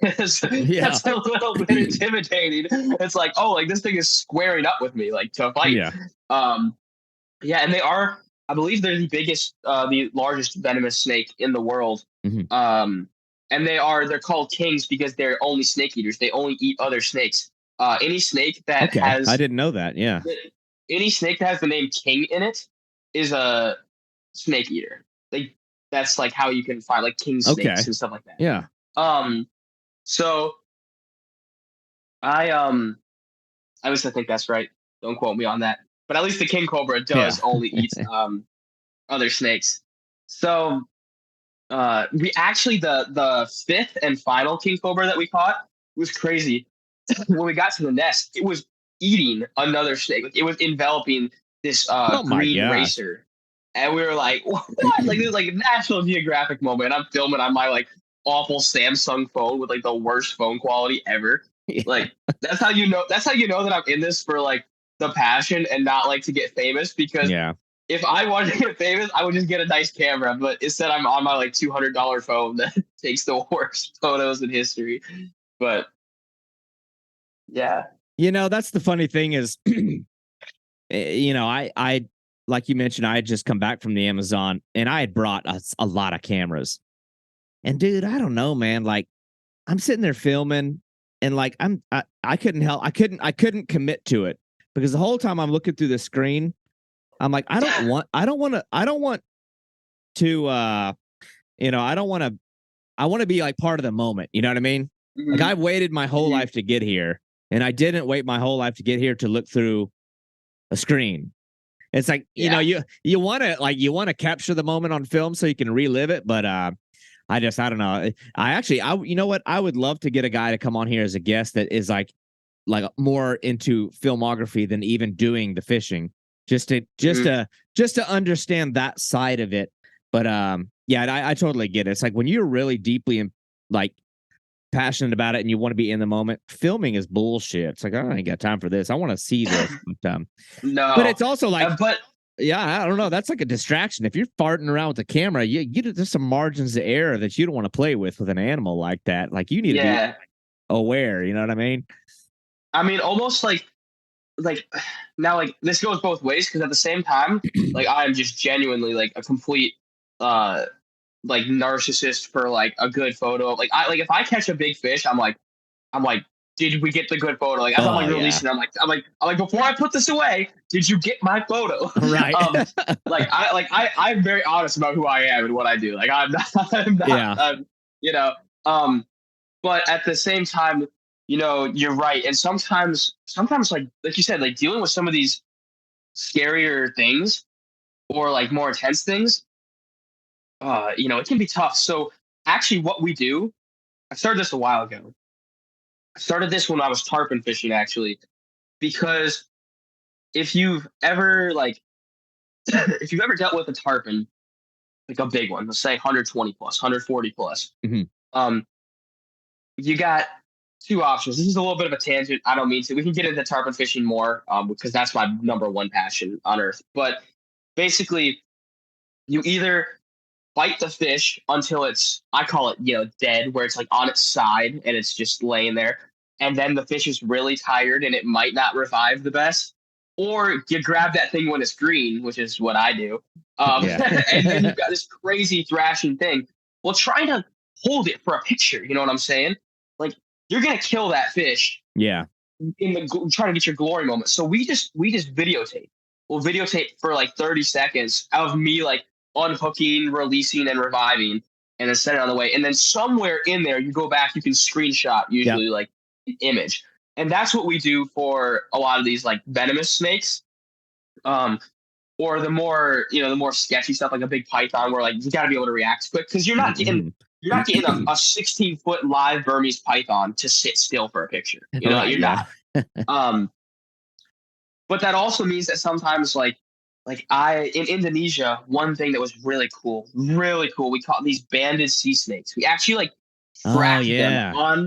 that's Yeah. a little bit intimidating. It's like, oh, like this thing is squaring up with me, like to fight. Yeah. Yeah, and I believe they're the largest venomous snake in the world. Mm-hmm. And they're called kings because they're only snake eaters. They only eat other snakes. Any snake that has, I didn't know that. Yeah. Any snake that has the name king in it is a snake eater. That's like how you can find like king snakes and stuff like that. Yeah. So I at think that's right. Don't quote me on that. But at least the king cobra does only eat other snakes. So we actually the fifth and final king cobra that we caught was crazy. When we got to the nest, it was eating another snake. Like it was enveloping this green racer. And we were like, what? Like this is like a National Geographic moment. I'm filming on my like awful Samsung phone with like the worst phone quality ever. Yeah. Like that's how you know that I'm in this for like the passion and not like to get famous, because if I wanted to get famous, I would just get a nice camera. But instead I'm on my like $200 phone that takes the worst photos in history. But yeah. That's the funny thing is, I like you mentioned, I had just come back from the Amazon and I had brought a lot of cameras. And dude, I don't know, man. Like I'm sitting there filming and like I couldn't help. I couldn't commit to it because the whole time I'm looking through the screen, I'm like, I don't want to be like part of the moment. You know what I mean? Mm-hmm. Like I've waited my whole life to get here. And I didn't wait my whole life to get here to look through a screen. It's like, you want to capture the moment on film so you can relive it. But I don't know. You know what? I would love to get a guy to come on here as a guest that is like more into filmography than even doing the fishing, just to understand that side of it. But I totally get it. It's like when you're really deeply passionate about it and you want to be in the moment, filming is bullshit. It's like, I ain't got time for this. I want to see this. No, but it's also like, I don't know. That's like a distraction. If you're farting around with the camera, there's some margins of error that you don't want to play with an animal like that. Like you need to be aware. You know what I mean? I mean, almost like now, like this goes both ways, because at the same time, like I'm just genuinely like a complete like narcissist for like a good photo. Like if I catch a big fish, I'm like did we get the good photo? Like as I'm like releasing, I'm like before I put this away, did you get my photo? Right. I'm very honest about who I am and what I do. Like I'm not, I'm not, Yeah. you know, but at the same time, you're right. And sometimes like you said, like dealing with some of these scarier things or like more intense things, it can be tough. So actually what we do, I started this a while ago. I started this when I was tarpon fishing actually, because if you've ever like if you've ever dealt with a tarpon, like a big one, let's say 120 plus, 140 plus, hmm um, you got two options. This is a little bit of a tangent. I don't mean to. We can get into tarpon fishing more, because that's my number one passion on earth. But basically, you either bite the fish until it's, I call it, dead, where it's like on its side and it's just laying there. And then the fish is really tired and it might not revive the best. Or you grab that thing when it's green, which is what I do. Yeah. And then you've got this crazy thrashing thing. Well, trying to hold it for a picture, you know what I'm saying? Like, you're going to kill that fish Yeah. trying to get your glory moment. So we just videotape. We'll videotape for like 30 seconds of me like unhooking, releasing, and reviving, and then send it on the way. And then somewhere in there, you go back, you can screenshot usually Yep. like an image. And that's what we do for a lot of these like venomous snakes. Or the more sketchy stuff like a big python where like you got to be able to react quick because you're not getting a 16-foot live Burmese python to sit still for a picture. Right. You're Yeah. not. Um, but that also means that sometimes like I in Indonesia, one thing that was really cool, we caught these banded sea snakes. We actually like Oh tracked them yeah.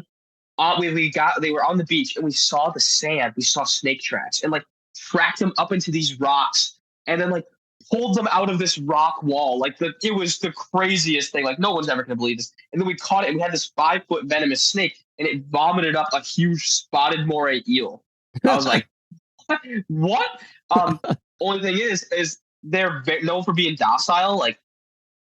they were on the beach and we saw the sand, we saw snake tracks and like tracked them up into these rocks and then like pulled them out of this rock wall. It was the craziest thing. Like no one's ever gonna believe this. And then we caught it and we had this 5-foot venomous snake and it vomited up a huge spotted moray eel. I was like, what? Only thing is they're known for being docile. Like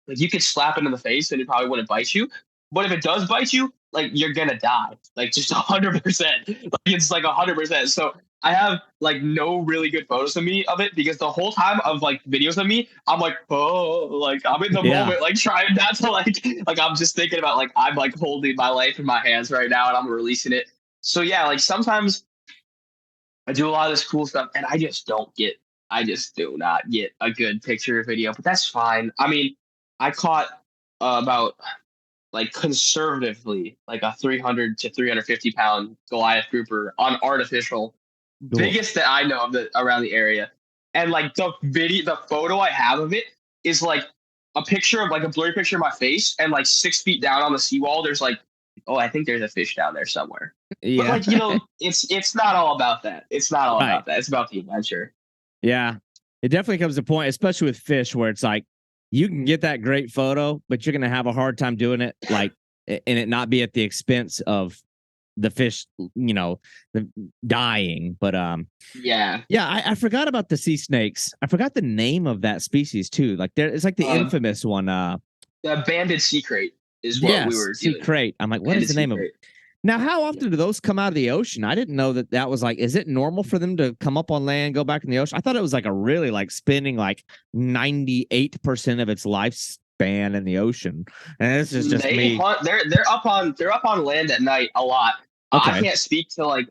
you could slap it in the face and it probably wouldn't bite you. But if it does bite you, like you're gonna die. Like just 100%. Like it's like 100%. So I have like no really good photos of it because the whole time of like videos of me, I'm like, oh, like I'm in the Yeah. moment, like trying not to like I'm just thinking about like I'm like holding my life in my hands right now and I'm releasing it. So yeah, like sometimes I do a lot of this cool stuff and I just do not get a good picture or video, but that's fine. I mean, I caught about like conservatively like a 300 to 350 pound Goliath grouper on artificial, Oof. biggest that I know of around the area. And like the photo I have of it is like a picture of like a blurry picture of my face and like 6 feet down on the seawall. There's like, oh, I think there's a fish down there somewhere. But Yeah. like, it's not all about that. It's not all Right. about that. It's about the adventure. Yeah. It definitely comes to a point, especially with fish, where it's like you can get that great photo, but you're gonna have a hard time doing it, like, and it not be at the expense of the fish, the dying. But Yeah. yeah, I forgot about the sea snakes. I forgot the name of that species too. Like it's like the infamous one. The banded sea crate is what we Yes, were sea dealing with. crate. I'm like, what is Banded the sea name of? crate. Now, how often do those come out of the ocean? I didn't know that was like, is it normal for them to come up on land, go back in the ocean? I thought it was like a really like spending like 98% of its lifespan in the ocean. And this is just me. They're up on land at night a lot. Okay. I can't speak to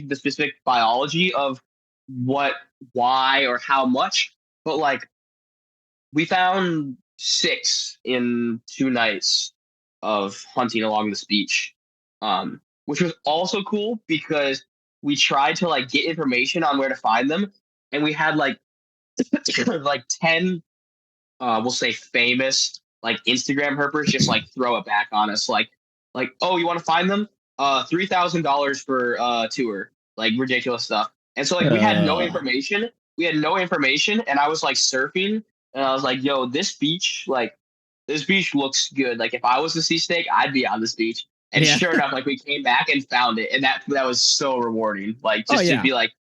the specific biology of why or how much, but like we found 6 in 2 nights of hunting along this beach, which was also cool because we tried to like get information on where to find them, and we had like like 10, we'll say famous like Instagram herpers just like throw it back on us, like oh you want to find them, $3,000 for tour, like ridiculous stuff. And so like we had no information, and I was like surfing, and I was like, yo, this beach looks good. Like if I was a sea snake, I'd be on this beach. And Yeah. sure enough, like we came back and found it, and that was so rewarding. Like Oh, just to yeah. be like,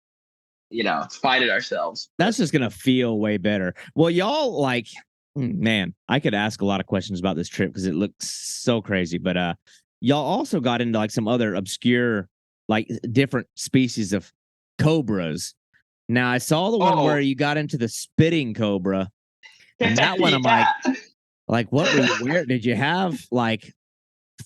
find it ourselves. That's just gonna feel way better. Well, y'all like, man, I could ask a lot of questions about this trip because it looks so crazy. But y'all also got into like some other obscure like different species of cobras. Now I saw the one where you got into the spitting cobra, and that one I'm like, what were you wearing? Did you have like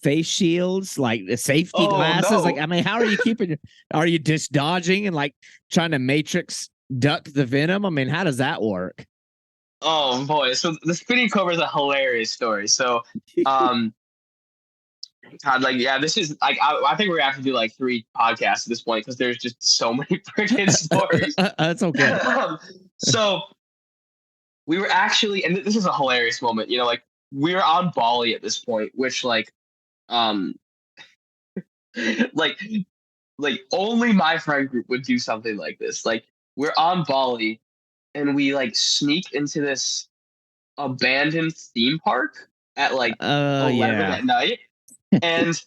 face shields, like the safety glasses? No. Like, I mean, how are you keeping? Are you just dodging and like trying to matrix duck the venom? I mean, how does that work? Oh boy! So the spinning cobra is a hilarious story. So, God, like, yeah, this is like I think we're gonna have to do like 3 podcasts at this point because there's just so many freaking stories. That's okay. So we were actually, and this is a hilarious moment. You know, like we were on Bali at this point, which um, like, only my friend group would do something like this. Like we're on Bali, and we like sneak into this abandoned theme park at like 11 at night. And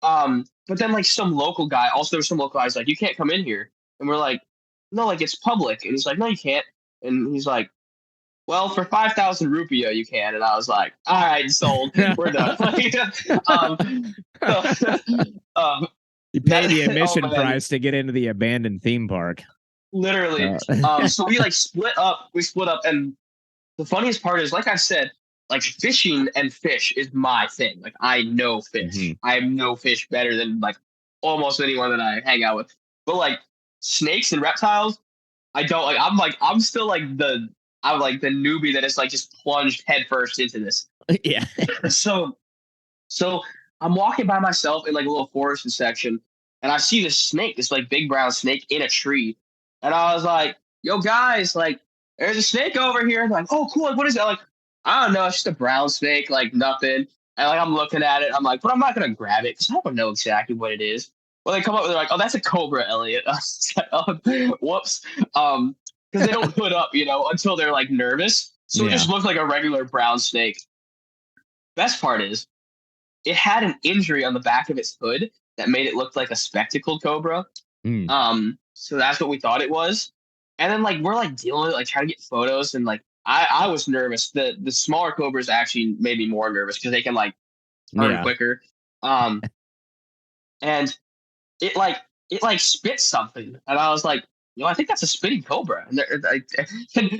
but then like some local guy, also there was some local guys like, you can't come in here. And we're like, no, like it's public. And he's like, no, you can't. And he's like, well, for 5,000 rupiah you can. And I was like, all right, sold. We're done. You pay the admission price to get into the abandoned theme park. Literally. So we like split up. And the funniest part is, like I said, like fishing and fish is my thing. Like I know fish. Mm-hmm. I know fish better than like almost anyone that I hang out with. But like snakes and reptiles, I don't like. I'm still like the newbie that is like just plunged headfirst into this. Yeah. So I'm walking by myself in like a little forest section, and I see this snake, this like big brown snake in a tree, and I was like, "Yo, guys, like, there's a snake over here." And they're like, "Oh, cool. Like, what is that?" Like, I don't know. It's just a brown snake, like nothing. And like I'm looking at it, I'm like, but I'm not gonna grab it because I don't know exactly what it is. Well, they come up with like, "Oh, that's a cobra, Elliott." I was like, "Oh, whoops." Because they don't hood up, until they're like nervous. So it just looked like a regular brown snake. Best part is, it had an injury on the back of its hood that made it look like a spectacled cobra. So that's what we thought it was. And then like we're like dealing with it, like trying to get photos, and like I was nervous. The smaller cobras actually made me more nervous because they can like turn quicker. And it like spit something, and I was like, I think that's a spitting cobra. And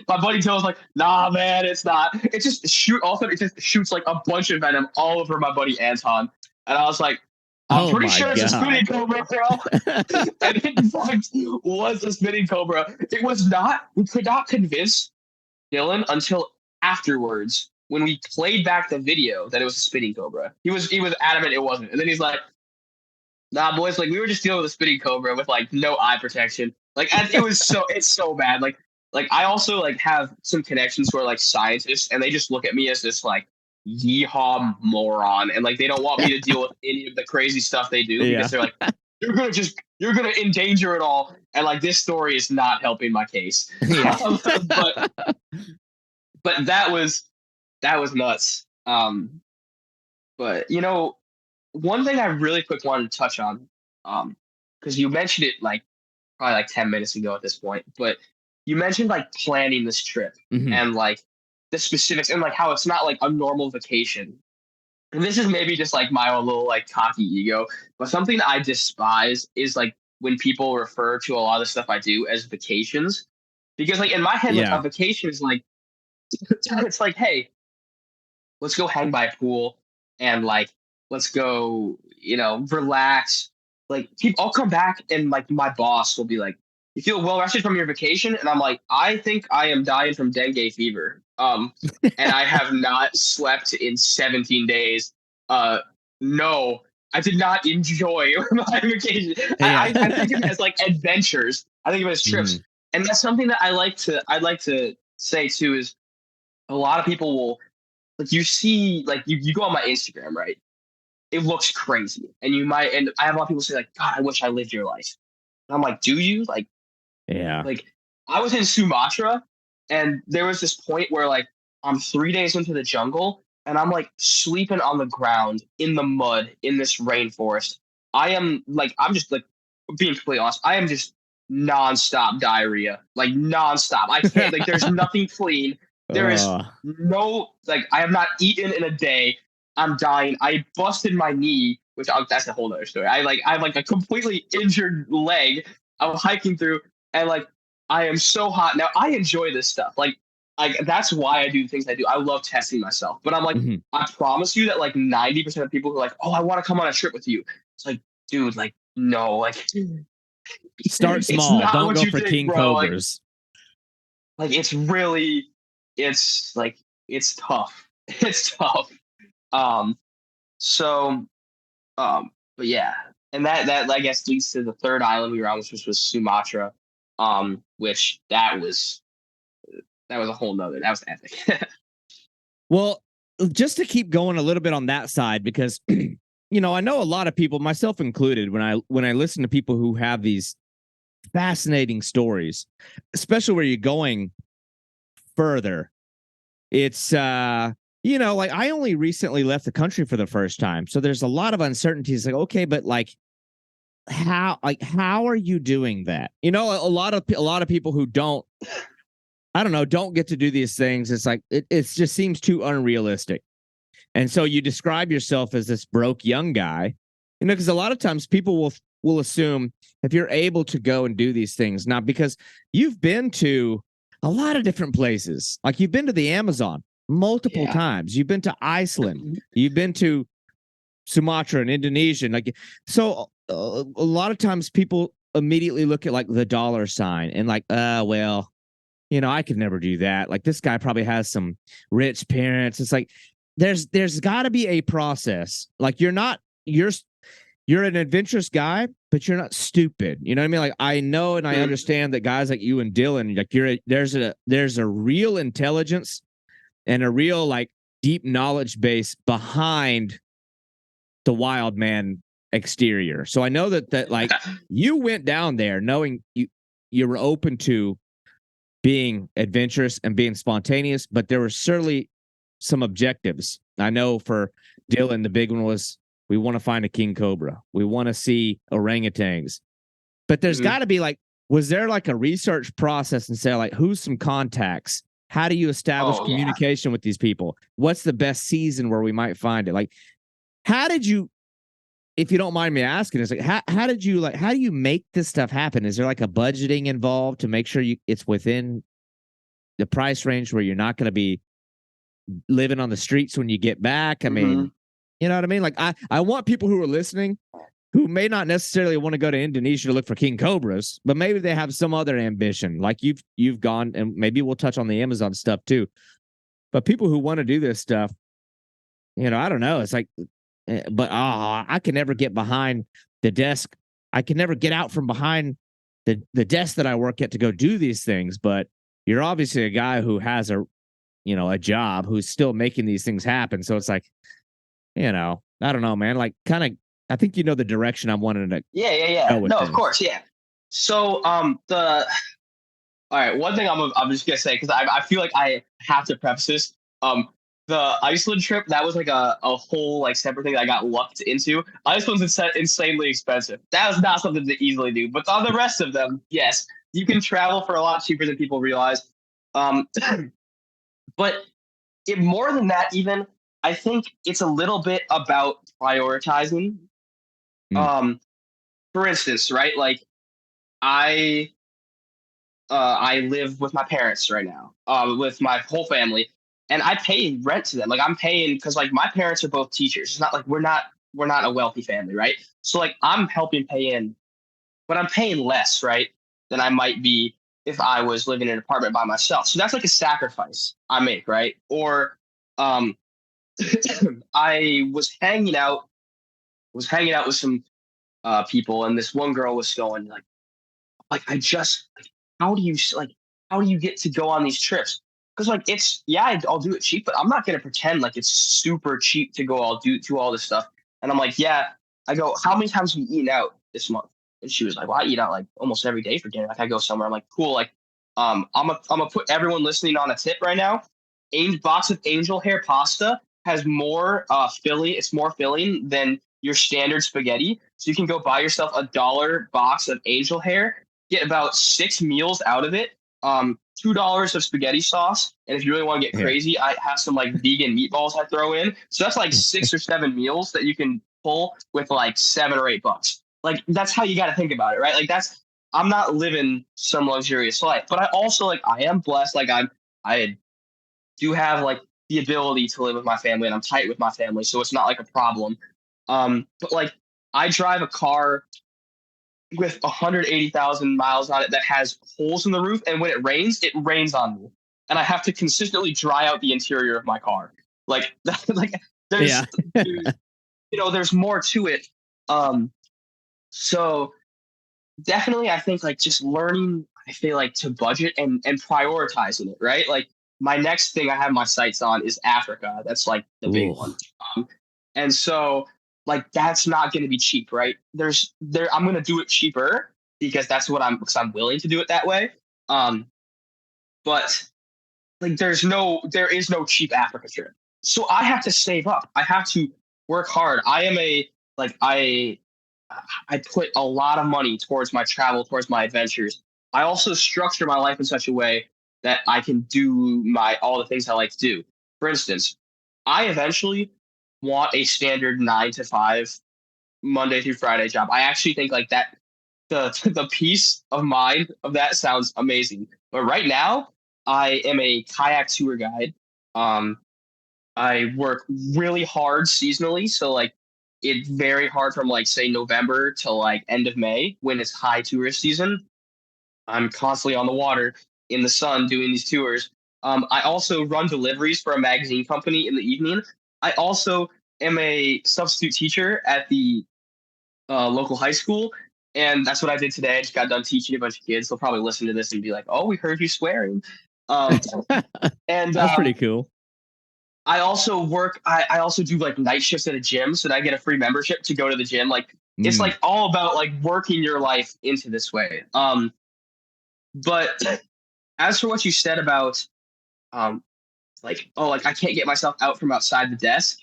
my buddy Joe was like, nah, man, it's not. It just shoots like a bunch of venom all over my buddy Anton. And I was like, I'm pretty sure it's a spitting cobra, bro. And it in fact was a spitting cobra. It was not. We could not convince Dylan until afterwards when we played back the video that it was a spitting cobra. He was adamant it wasn't. And then he's like, nah, boys, like we were just dealing with a spitting cobra with like no eye protection. Like it's so bad. Like I also like have some connections who are like scientists, and they just look at me as this like yeehaw moron, and like they don't want me to deal with any of the crazy stuff they do because they're like, you're gonna endanger it all, and like this story is not helping my case. But that was nuts. But one thing I really quick wanted to touch on, because you mentioned it like probably like 10 minutes ago at this point, but you mentioned like planning this trip and like the specifics and like how it's not like a normal vacation. And this is maybe just like my own little like cocky ego, but something I despise is like when people refer to a lot of the stuff I do as vacations, because like in my head, like a vacation is like, it's like, hey, let's go hang by a pool and like, let's go, relax. Like I'll come back and like my boss will be like, you feel well rested from your vacation? And I'm like, I think I am dying from dengue fever. And I have not slept in 17 days. No, I did not enjoy my vacation. I think of it as like adventures. I think of it as trips. And that's something that I'd like to say too, is a lot of people will like, you see, like you go on my Instagram, right? It looks crazy. And I have a lot of people say like, God, I wish I lived your life. And I'm like, do you? Like, like I was in Sumatra, and there was this point where like I'm 3 days into the jungle, and I'm like sleeping on the ground in the mud in this rainforest. I'm just like, being completely honest, I am just nonstop diarrhea, like nonstop. I can't, like, there's nothing clean. There is no, like, I have not eaten in a day. I'm dying. I busted my knee that's a whole other story. I have like a completely injured leg. I'm hiking through, and like I am so hot now. I enjoy this stuff. Like that's why I do the things I do. I love testing myself. But I'm like, Mhm. I promise you that like 90% of people who are like, oh, I want to come on a trip with you. It's like, dude, like no, like Start it's small. not Don't what go you for think, king bro. cobras. Like it's really, it's like it's tough. It's tough. Um. So. But yeah, and that I guess leads to the third island we were on, which was Sumatra. Which that was a whole nother. That was epic. Well, just to keep going a little bit on that side, because I know a lot of people, myself included, when I listen to people who have these fascinating stories, especially where you're going further. It's like I only recently left the country for the first time. So there's a lot of uncertainties. Like, okay, but how are you doing that? A lot of people who don't, I don't know, don't get to do these things. It's like it just seems too unrealistic. And so you describe yourself as this broke young guy, because a lot of times people will assume if you're able to go and do these things, not because you've been to a lot of different places. Like you've been to the Amazon multiple Yeah. times. You've been to Iceland. You've been to Sumatra and Indonesia. So a lot of times people immediately look at like the dollar sign and like, well, I could never do that. Like this guy probably has some rich parents. It's like there's got to be a process. Like you're an adventurous guy, but you're not stupid. You know what I mean? Like I know and I understand that guys like you and Dylan, like there's a real intelligence and a real like deep knowledge base behind the wild man exterior. So I know that like you went down there knowing you were open to being adventurous and being spontaneous, but there were certainly some objectives. I know for Dylan, the big one was we want to find a king cobra. We want to see orangutans. But there's got to be like, was there like a research process and say like, who's some contacts? How do you establish communication with these people? What's the best season where we might find it? Like, how did you, if you don't mind me asking, is like, how do you make this stuff happen? Is there like a budgeting involved to make sure it's within the price range where you're not going to be living on the streets when you get back? I mean, you know what I mean? Like I want people who are listening who may not necessarily want to go to Indonesia to look for king cobras, but maybe they have some other ambition. Like you've gone, and maybe we'll touch on the Amazon stuff too. But people who want to do this stuff, I don't know. It's like, but I can never get behind the desk. I can never get out from behind the desk that I work at to go do these things. But you're obviously a guy who has a job, who's still making these things happen. So it's like, I don't know, man. Like kind of, I think the direction I'm wanting to. Yeah. No, of course, yeah. So all right, one thing I'm just gonna say, because I feel like I have to preface this. The Iceland trip, that was like a whole like separate thing that I got lucked into. Iceland's insanely expensive. That was not something to easily do. But on the rest of them, yes, you can travel for a lot cheaper than people realize. But more than that, even I think it's a little bit about prioritizing. For instance, right? Like I I live with my parents right now, with my whole family, and I pay rent to them. Like I'm paying because like my parents are both teachers. It's not like we're not a wealthy family, right? So like I'm helping pay in, but I'm paying less, right, than I might be if I was living in an apartment by myself. So that's like a sacrifice I make, right? Or um, I was hanging out with some people, and this one girl was going like I just like, how do you get to go on these trips? Because like I'll do it cheap, but I'm not gonna pretend like it's super cheap to go do all this stuff. And I'm like, yeah. I go, how many times have you eaten out this month? And she was like, well, I eat out like almost every day for dinner. Like I go somewhere. I'm like, cool. Like, I'm gonna put everyone listening on a tip right now. A box of angel hair pasta has more filling. It's more filling than your standard spaghetti. So you can go buy yourself $1 box of angel hair, get about 6 meals out of it. $2 of spaghetti sauce, and if you really want to get crazy, I have some like vegan meatballs I throw in. So that's like 6 or 7 meals that you can pull with like $7 or $8. Like that's how you got to think about it, right? Like I'm not living some luxurious life, but I also like I am blessed. Like I do have like the ability to live with my family, and I'm tight with my family, so it's not like a problem. But like I drive a car with 180,000 miles on it that has holes in the roof, and when it rains on me, and I have to consistently dry out the interior of my car. Like, like there's, there's more to it. So definitely, I think like just learning, I feel like to budget and prioritizing it, right? Like my next thing I have my sights on is Africa. That's like the big one. And so like that's not going to be cheap, right? I'm going to do it cheaper because because I'm willing to do it that way. But like there is no cheap Africa trip. So I have to save up. I have to work hard. I put a lot of money towards my travel, towards my adventures. I also structure my life in such a way that I can do all the things I like to do. For instance, I eventually want a standard 9 to 5 Monday through Friday job. I actually think like that the peace of mind of that sounds amazing. But right now, I am a kayak tour guide. I work really hard seasonally, so like it's very hard from like say November to like end of May when it's high tourist season. I'm constantly on the water in the sun doing these tours. I also run deliveries for a magazine company in the evening. I also am a substitute teacher at the local high school, and that's what I did today. I just got done teaching a bunch of kids. They'll probably listen to this and be like, "Oh, we heard you swearing." And that's pretty cool. I also work. I also do like night shifts at a gym, so that I get a free membership to go to the gym. Like it's like all about like working your life into this way. But as for what you said about like I can't get myself out from outside the desk.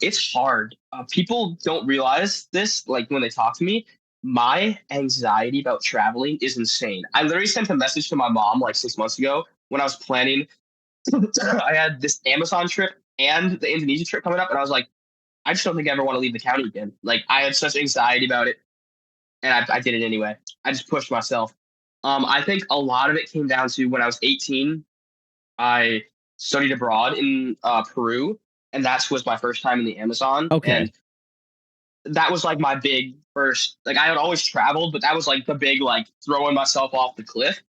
It's hard. People don't realize this. Like when they talk to me, my anxiety about traveling is insane. I literally sent a message to my mom like 6 months ago when I was planning. I had this Amazon trip and the Indonesia trip coming up, and I was like, I just don't think I ever want to leave the county again. Like I had such anxiety about it, and I did it anyway. I just pushed myself. I think a lot of it came down to when I was 18. I studied abroad in Peru, and that was my first time in the Amazon. Okay. And that was like my big first, like I had always traveled, but that was like the big, like throwing myself off the cliff.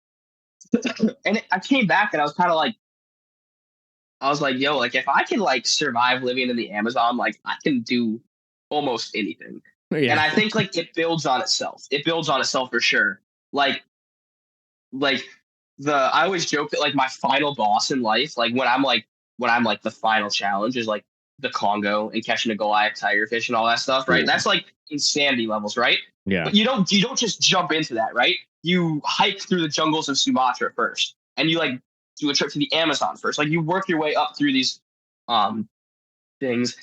And I came back and I was kind of like, I was like, yo, like if I can like survive living in the Amazon, like I can do almost anything. Yeah. And I think like it builds on itself. It builds on itself for sure. Like I always joke that like my final boss in life, like when I'm like the final challenge is like the Congo and catching a goliath tigerfish and all that stuff, right? Ooh. That's like insanity levels, right? Yeah. But you don't just jump into that, right? You hike through the jungles of Sumatra first, and you like do a trip to the Amazon first. Like you work your way up through these things.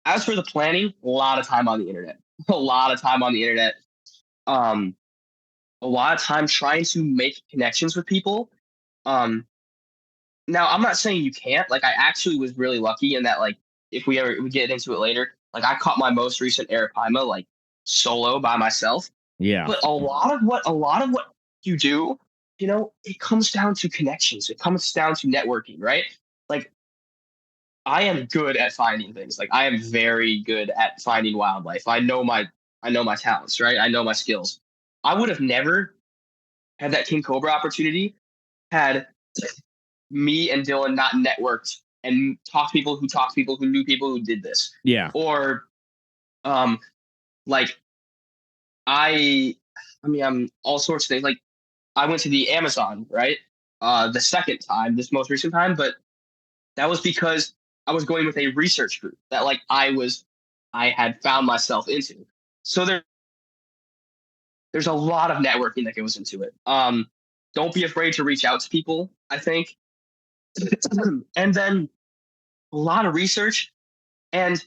As for the planning, a lot of time on the internet. A lot of time on the internet. A lot of time trying to make connections with people. Now I'm not saying you can't. Like I actually was really lucky in that like if we get into it later, like I caught my most recent arapaima like solo by myself. Yeah. But a lot of what you do, it comes down to connections. It comes down to networking, right? Like I am good at finding things. Like I am very good at finding wildlife. I know my talents, right? I know my skills. I would have never had that king cobra opportunity had me and Dylan not networked and talked to people who knew people who did this. Yeah. Or like I'm all sorts of things. Like I went to the Amazon, right? The second time, this most recent time, but that was because I was going with a research group that like I had found myself into. So there's a lot of networking that goes into it. Don't be afraid to reach out to people, I think. And then a lot of research and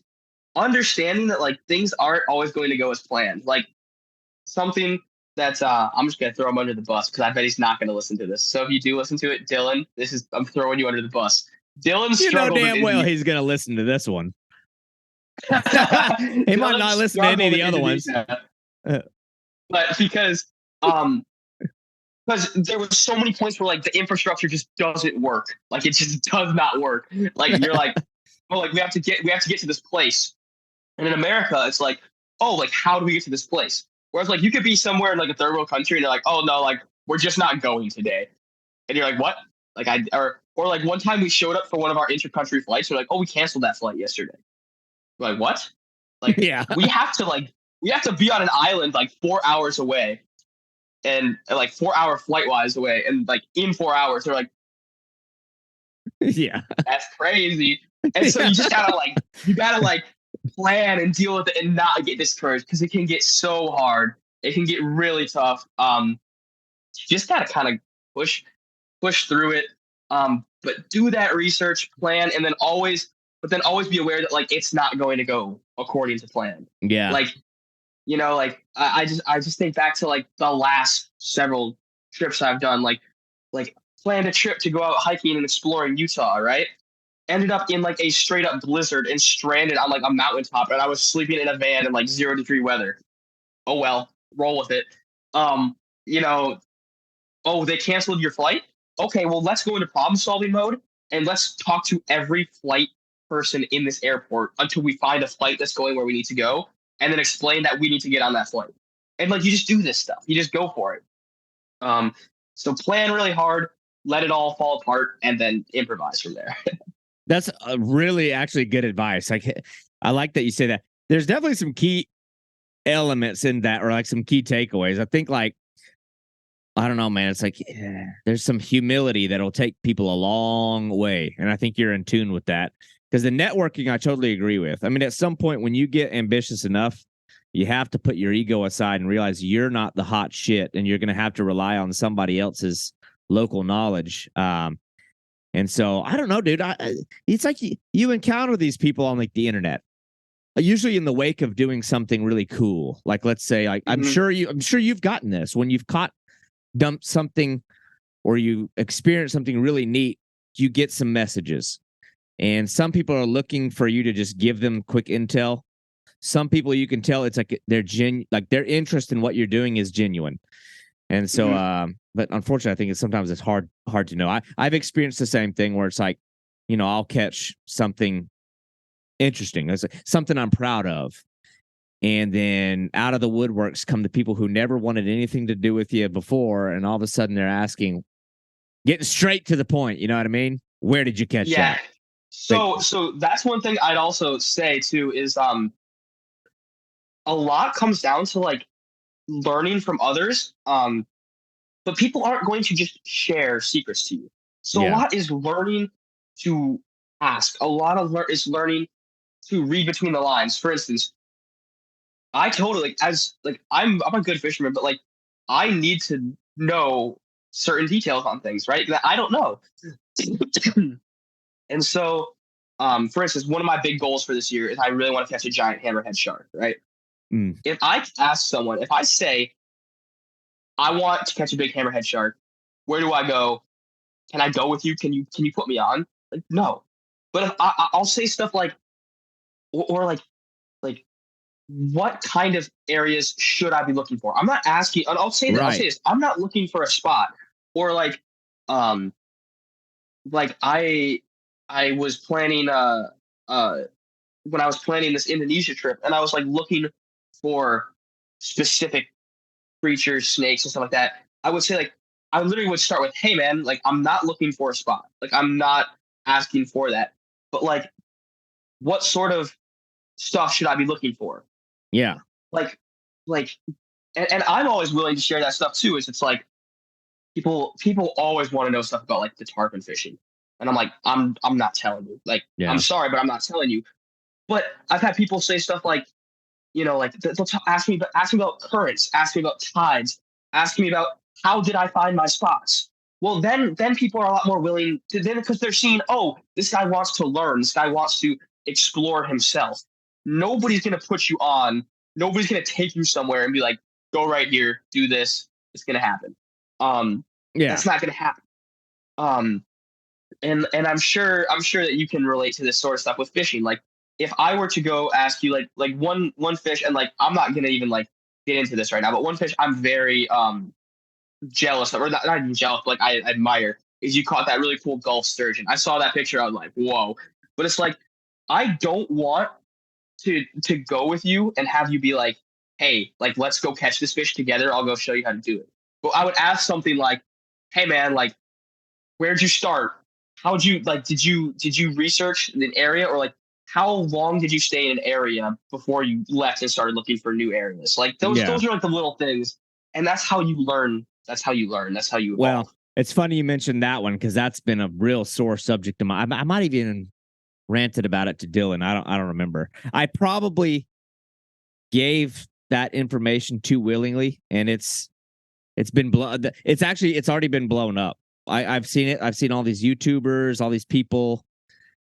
understanding that like things aren't always going to go as planned. Like something that's I'm just gonna throw him under the bus because I bet he's not gonna listen to this. So if you do listen to it, Dylan, I'm throwing you under the bus. Dylan struggled. You know damn well he's gonna listen to this one. He might not listen to any of the other ones. But because there was so many points where like the infrastructure just doesn't work. Like it just does not work. Like you're like, oh, like we have to get to this place. And in America, it's like, oh, like how do we get to this place? Whereas like you could be somewhere in like a third world country and they're like, oh no, like we're just not going today. And you're like, what? Like or like one time we showed up for one of our inter-country flights. We're like, oh, we canceled that flight yesterday. We're like, what? Like Yeah. we have to be on an island like 4 hours away and like 4 hour flight wise away. And like in 4 hours, they're like, yeah, that's crazy. And so you just gotta like plan and deal with it and not get discouraged because it can get so hard. It can get really tough. Just gotta kind of push through it. But do that research, plan, and then always be aware that like it's not going to go according to plan. Yeah. Like, you know, like I just think back to like the last several trips I've done, like planned a trip to go out hiking and exploring Utah, right? Ended up in like a straight up blizzard and stranded on like a mountaintop, and I was sleeping in a van in like 0-degree weather. Oh well, roll with it. You know, oh, they canceled your flight? Okay, well, let's go into problem solving mode and let's talk to every flight person in this airport until we find a flight that's going where we need to go, and then explain that we need to get on that flight. And like you just do this stuff. You just go for it. So plan really hard, let it all fall apart, and then improvise from there. That's a really actually good advice. Like I like that you say that. There's definitely some key elements in that, or like some key takeaways. I think like, I don't know, man. It's like there's some humility that'll take people a long way. And I think you're in tune with that. Because the networking, I totally agree with. I mean, at some point when you get ambitious enough, you have to put your ego aside and realize you're not the hot shit, and you're going to have to rely on somebody else's local knowledge. And so I don't know, dude. It's like you encounter these people on like the internet, usually in the wake of doing something really cool. Like let's say, like I'm sure you've gotten this when you've dumped something or you experience something really neat. You get some messages, and some people are looking for you to just give them quick intel. Some people you can tell it's like their interest in what you're doing is genuine. And so, but unfortunately, I think sometimes it's hard to know. I've experienced the same thing where it's like, you know, I'll catch something interesting, it's like something I'm proud of, and then out of the woodworks come the people who never wanted anything to do with you before, and all of a sudden they're asking, getting straight to the point. You know what I mean? Where did you catch that? So that's one thing I'd also say too is a lot comes down to like learning from others. But people aren't going to just share secrets to you. So a lot is learning to ask. A lot of is learning to read between the lines. For instance, I totally I'm a good fisherman, but like I need to know certain details on things, right? That I don't know. And so, for instance, one of my big goals for this year is I really want to catch a giant hammerhead shark, right? If I ask someone, if I say, I want to catch a big hammerhead shark, where do I go? Can I go with you? Can you put me on? Like, no. But if I'll say stuff like, or like, what kind of areas should I be looking for? I'm not asking. I'll say that. Right. I'll say this. I'm not looking for a spot, or like I was planning when I was planning this Indonesia trip, and I was like looking for specific creatures, snakes, and stuff like that. I would say like I literally would start with, hey man, like I'm not looking for a spot. Like I'm not asking for that. But like what sort of stuff should I be looking for? Yeah. Like and I'm always willing to share that stuff too. Is it's like people always want to know stuff about like the tarpon fishing. And I'm like, I'm not telling you. Like, I'm sorry, but I'm not telling you. But I've had people say stuff like, you know, like they'll ask me about currents, ask me about tides, ask me about how did I find my spots. Well, then people are a lot more willing to, then because they're seeing, oh, this guy wants to learn, this guy wants to explore himself. Nobody's gonna put you on. Nobody's gonna take you somewhere and be like, go right here, do this. It's gonna happen. That's not gonna happen. And I'm sure that you can relate to this sort of stuff with fishing. Like if I were to go ask you like one fish, and like I'm not gonna even like get into this right now, but one fish I'm very jealous of, or not even jealous, but like I admire, is you caught that really cool Gulf sturgeon. I saw that picture, I was like, whoa. But it's like I don't want to go with you and have you be like, hey, like let's go catch this fish together. I'll go show you how to do it. But I would ask something like, hey man, like where'd you start? How'd you like did you research an area, or like how long did you stay in an area before you left and started looking for new areas? Like those are like the little things, and that's how you learn. That's how you learn. That's how you evolve. Well, it's funny you mentioned that one because that's been a real sore subject of mine. I might even ranted about it to Dylan. I don't remember. I probably gave that information too willingly, and it's been blown. It's already been blown up. I've seen it. I've seen all these YouTubers, all these people,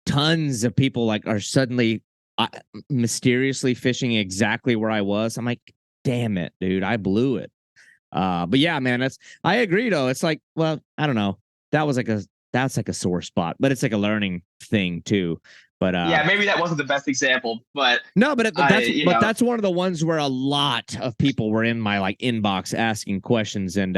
tons of people like are suddenly mysteriously fishing exactly where I was. I'm like, damn it, dude, I blew it. But yeah, man, I agree though. It's like, well, I don't know. That's like a sore spot, but it's like a learning thing too. But yeah, maybe that wasn't the best example, but no, but that's one of the ones where a lot of people were in my like inbox asking questions, and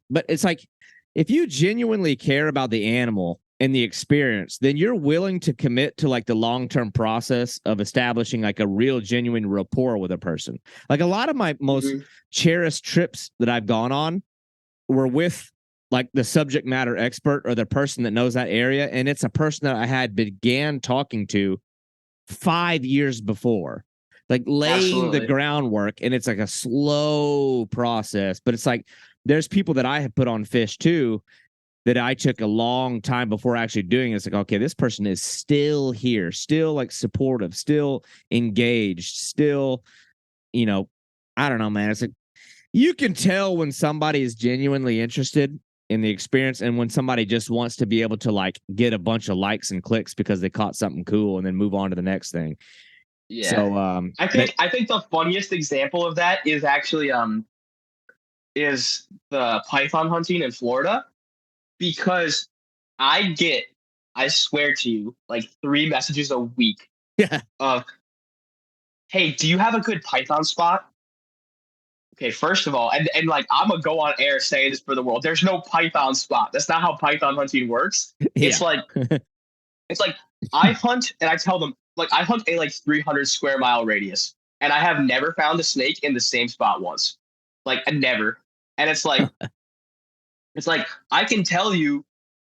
but it's like if you genuinely care about the animal and the experience, then you're willing to commit to like the long-term process of establishing like a real genuine rapport with a person. Like a lot of my most cherished trips that I've gone on were with like the subject matter expert or the person that knows that area. And it's a person that I had began talking to 5 years before, like laying the groundwork. And it's like a slow process, but it's like, there's people that I have put on fish too, that I took a long time before actually doing it. It's like, okay, this person is still here, still like supportive, still engaged, still, you know, I don't know, man. It's like, you can tell when somebody is genuinely interested in the experience and when somebody just wants to be able to like get a bunch of likes and clicks because they caught something cool and then move on to the next thing. Yeah. So I think the funniest example of that is actually is the python hunting in Florida, because I swear to you, like 3 messages a week of, hey, do you have a good python spot? Okay, first of all, and like I'm gonna go on air saying this for the world. There's no python spot. That's not how python hunting works. It's like I hunt and I tell them like I hunt a like 300 square mile radius, and I have never found a snake in the same spot once. Like never. And it's like I can tell you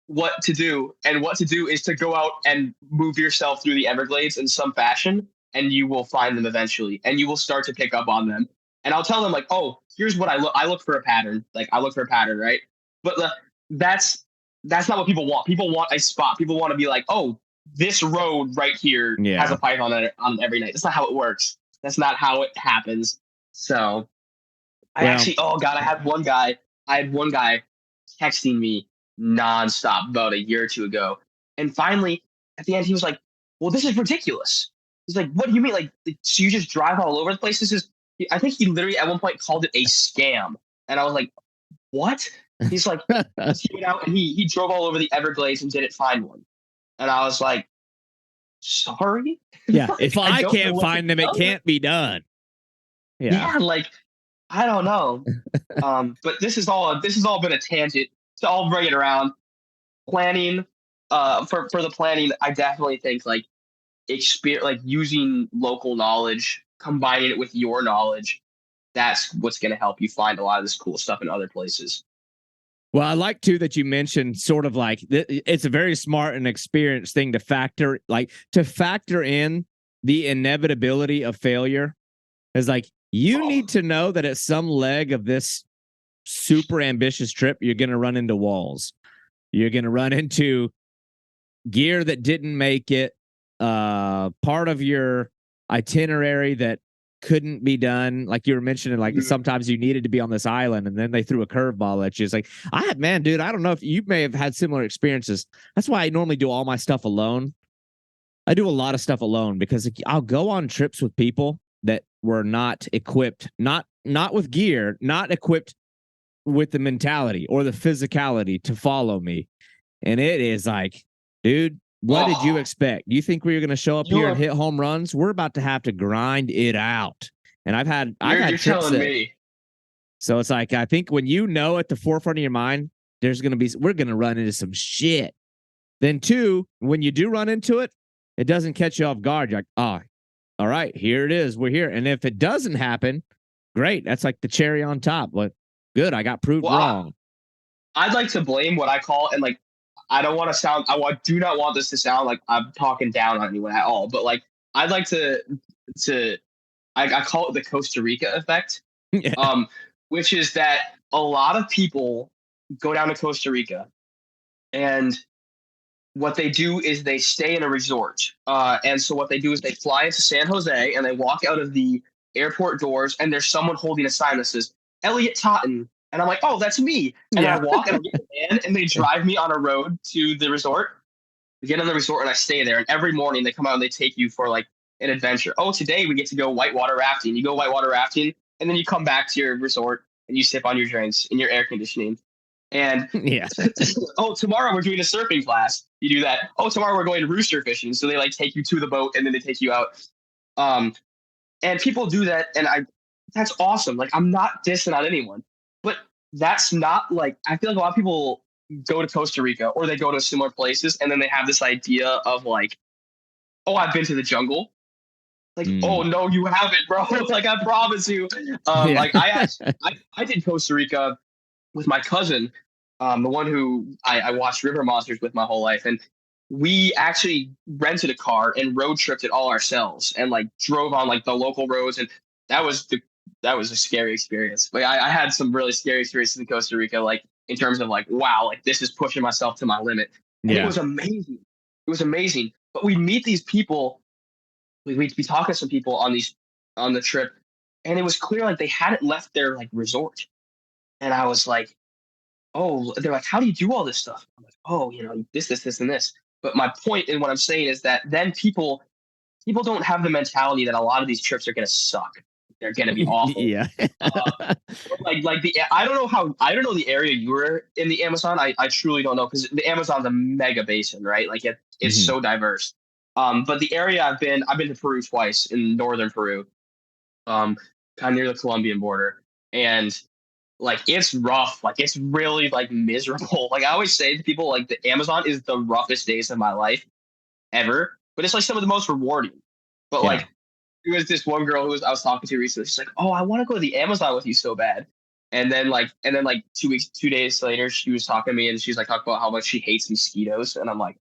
what to do, and what to do is to go out and move yourself through the Everglades in some fashion, and you will find them eventually, and you will start to pick up on them. And I'll tell them like, oh, here's what I look for a pattern. Like I look for a pattern, right? But that's not what people want. People want a spot. People want to be like, oh, this road right here has a python on it on every night. That's not how it works. That's not how it happens. So I actually, oh God, I had one guy texting me nonstop about a year or two ago. And finally, at the end, he was like, well, this is ridiculous. He's like, what do you mean? Like, so you just drive all over the place? I think he literally at one point called it a scam. And I was like, what? He's like, he went out and he drove all over the Everglades and didn't find one. And I was like, sorry? Yeah, if I can't find them, it can't be done. Yeah, like, I don't know. But this has all been a tangent. So I'll bring it around. Planning, for the planning, I definitely think like using local knowledge, combining it with your knowledge, that's what's going to help you find a lot of this cool stuff in other places. Well, I like too that you mentioned sort of like it's a very smart and experienced thing to factor in the inevitability of failure. It's like you need to know that at some leg of this super ambitious trip, you're going to run into walls. You're going to run into gear that didn't make it, part of your itinerary that couldn't be done. Like you were mentioning, like sometimes you needed to be on this island and then they threw a curveball at you. It's like, dude, I don't know if you may have had similar experiences. That's why I normally do all my stuff alone. I do a lot of stuff alone because I'll go on trips with people that were not equipped, not with gear, not equipped with the mentality or the physicality to follow me. And it is like, dude, What did you Oh, expect? Do you think we were going to show up here and hit home runs? We're about to have to grind it out. And I've had you're trips telling that, me. so it's like, I think when you know at the forefront of your mind, we're going to run into some shit. Then two, when you do run into it, it doesn't catch you off guard. You're like, oh, all right, here it is. We're here. And if it doesn't happen, great. That's like the cherry on top. But good. I got proved wrong. I'd like to blame what I call, and like, I don't want to sound, do not want this to sound like I'm talking down on anyone at all, but like, I'd like I call it the Costa Rica effect, Yeah. which is that a lot of people go down to Costa Rica, and what they do is they stay in a resort. And so what they do is they fly into San Jose and they walk out of the airport doors, and there's someone holding a sign that says Elliott Totten. And I'm like, oh, that's me. And I walk and I get the van, and they drive me on a road to the resort. I get on the resort and I stay there. And every morning they come out and they take you for like an adventure. Oh, today we get to go whitewater rafting. You go whitewater rafting, and then you come back to your resort and you sip on your drinks in your air conditioning. And Yeah. oh, tomorrow we're doing a surfing class. You do that. Oh, tomorrow we're going rooster fishing. So they like take you to the boat and then they take you out. And people do that, and that's awesome. Like, I'm not dissing on anyone, but that's not like, I feel like a lot of people go to Costa Rica or they go to similar places and then they have this idea of like, oh, I've been to the jungle. Like, oh no, you haven't, bro. Like, I promise you. Like I did Costa Rica with my cousin, the one who I watched River Monsters with my whole life. And we actually rented a car and road tripped it all ourselves and like drove on like the local roads. And that was a scary experience. Like, I had some really scary experiences in Costa Rica, like in terms of like, wow, like this is pushing myself to my limit. And it was amazing. It was amazing. But we meet these people. We'd be talking to some people on the trip, and it was clear like they hadn't left their like resort. And I was like, oh, they're like, how do you do all this stuff? I'm like, oh, this, and this. But my point in what I'm saying is that then people don't have the mentality that a lot of these trips are going to suck. They're going to be awful. Yeah. I don't know the area you were in the Amazon. I truly don't know, because the Amazon's a mega basin, right? Like it's so diverse. But the area I've been to Peru twice, in northern Peru, kind of near the Colombian border, and like it's rough. Like it's really like miserable. Like I always say to people, like the Amazon is the roughest days of my life ever, but it's like some of the most rewarding. But like, there was this one girl I was talking to recently. She's like, "Oh, I want to go to the Amazon with you so bad." And then like 2 days later, she was talking to me and she's like talking about how much she hates mosquitoes. And I'm like,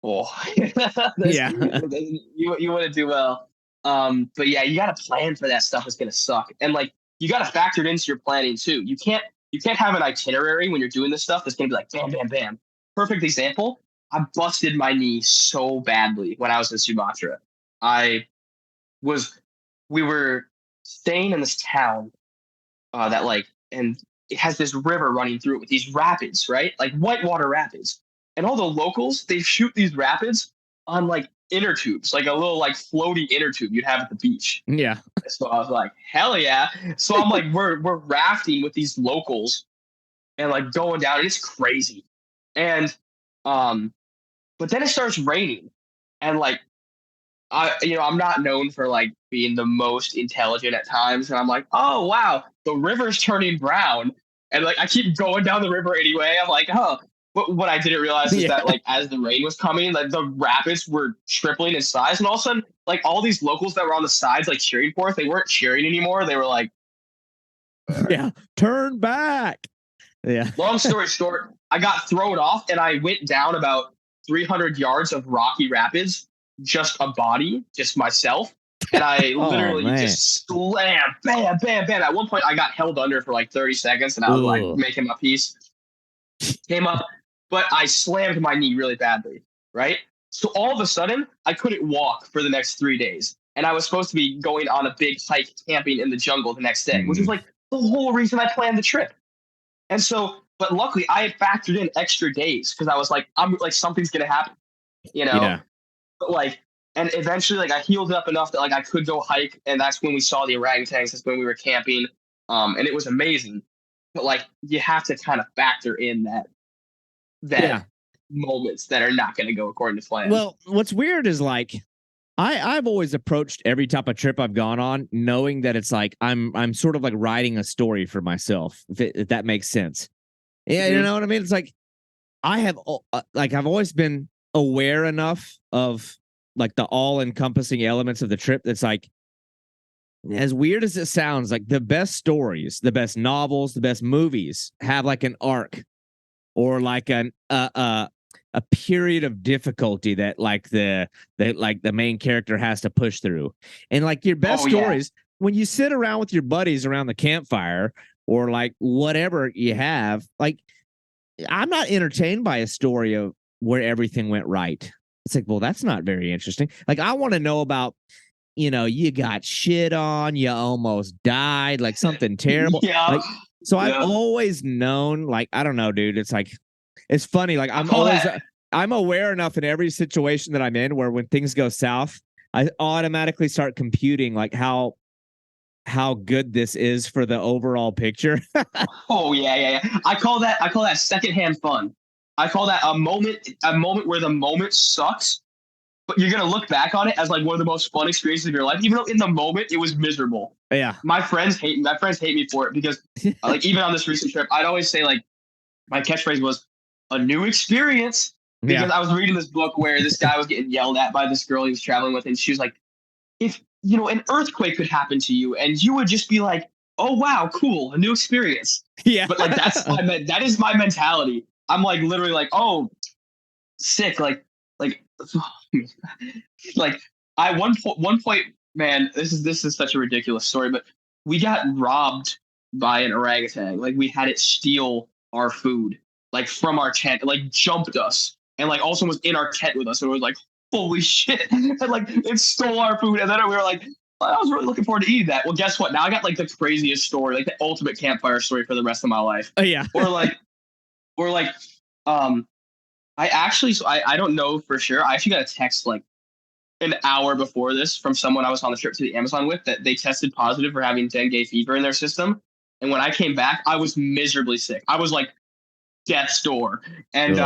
oh, Yeah. you want to do well. But yeah, you got to plan for that stuff. It's going to suck. And like, you got to factor it into your planning too. You can't have an itinerary when you're doing this stuff that's going to be like, bam, bam, bam. Perfect example. I busted my knee so badly when I was in Sumatra. We were staying in this town that like, and it has this river running through it with these rapids, right? Like whitewater rapids. And all the locals, they shoot these rapids on like inner tubes, like a little like floaty inner tube you'd have at the beach. Yeah. So I was like, hell yeah. So I'm like, we're rafting with these locals and like going down, and it's crazy. And but then it starts raining, and like I'm not known for like being the most intelligent at times, and I'm like, oh wow, the river's turning brown, and like I keep going down the river anyway. I'm like, huh. But what I didn't realize is that like as the rain was coming, like the rapids were tripling in size, and all of a sudden, like all these locals that were on the sides like cheering for us, they weren't cheering anymore. They were like, turn back. Yeah. Long story short, I got thrown off, and I went down about 300 yards of rocky rapids, just a body, just myself. And I literally just slammed, bam, bam, bam. At one point, I got held under for like 30 seconds, and I was like making my peace. Came up, but I slammed my knee really badly, right? So all of a sudden, I couldn't walk for the next 3 days. And I was supposed to be going on a big hike camping in the jungle the next day, which was like the whole reason I planned the trip. And so, but luckily, I had factored in extra days because I was like, I'm like, something's going to happen, Yeah. But like, and eventually, like, I healed up enough that like I could go hike, and that's when we saw the orangutans. That's when we were camping, and it was amazing. But like, you have to kind of factor in that moments that are not going to go according to plan. Well, what's weird is like I've always approached every type of trip I've gone on knowing that it's like I'm sort of like writing a story for myself, if that makes sense. Yeah, you know what I mean? It's like I have like I've always been aware enough of like the all-encompassing elements of the trip that's like, as weird as it sounds, like the best stories, the best novels, the best movies have like an arc or like a period of difficulty that like the main character has to push through. And like your best stories, when you sit around with your buddies around the campfire or like whatever you have, like I'm not entertained by a story of where everything went right. It's like, well, that's not very interesting. Like I want to know about, you got shit on, you almost died, like something terrible. Yeah. Like, so I've always known, like, I don't know, dude. It's like, it's funny. Like I'm aware enough in every situation that I'm in where when things go south, I automatically start computing like how good this is for the overall picture. Oh yeah. I call that secondhand fun. I call that a moment where the moment sucks, but you're gonna look back on it as like one of the most fun experiences of your life, even though in the moment it was miserable. Yeah. My friends hate me for it because like even on this recent trip, I'd always say like my catchphrase was a new experience because I was reading this book where this guy was getting yelled at by this girl he was traveling with, and she was like, if an earthquake could happen to you, and you would just be like, oh wow, cool, a new experience. Yeah. But like that is my mentality. I'm like literally like, oh, sick, like I one point, man, this is such a ridiculous story, but we got robbed by an orangutan. Like we had it steal our food, like from our tent, like jumped us, and like also was in our tent with us. So it was like, holy shit, and like it stole our food, and then we were like, I was really looking forward to eating that. Well, guess what? Now I got like the craziest story, like the ultimate campfire story for the rest of my life. Oh yeah. or like I don't know for sure. I actually got a text like an hour before this from someone I was on the trip to the Amazon with that they tested positive for having dengue fever in their system. And when I came back, I was miserably sick. I was like death's door. And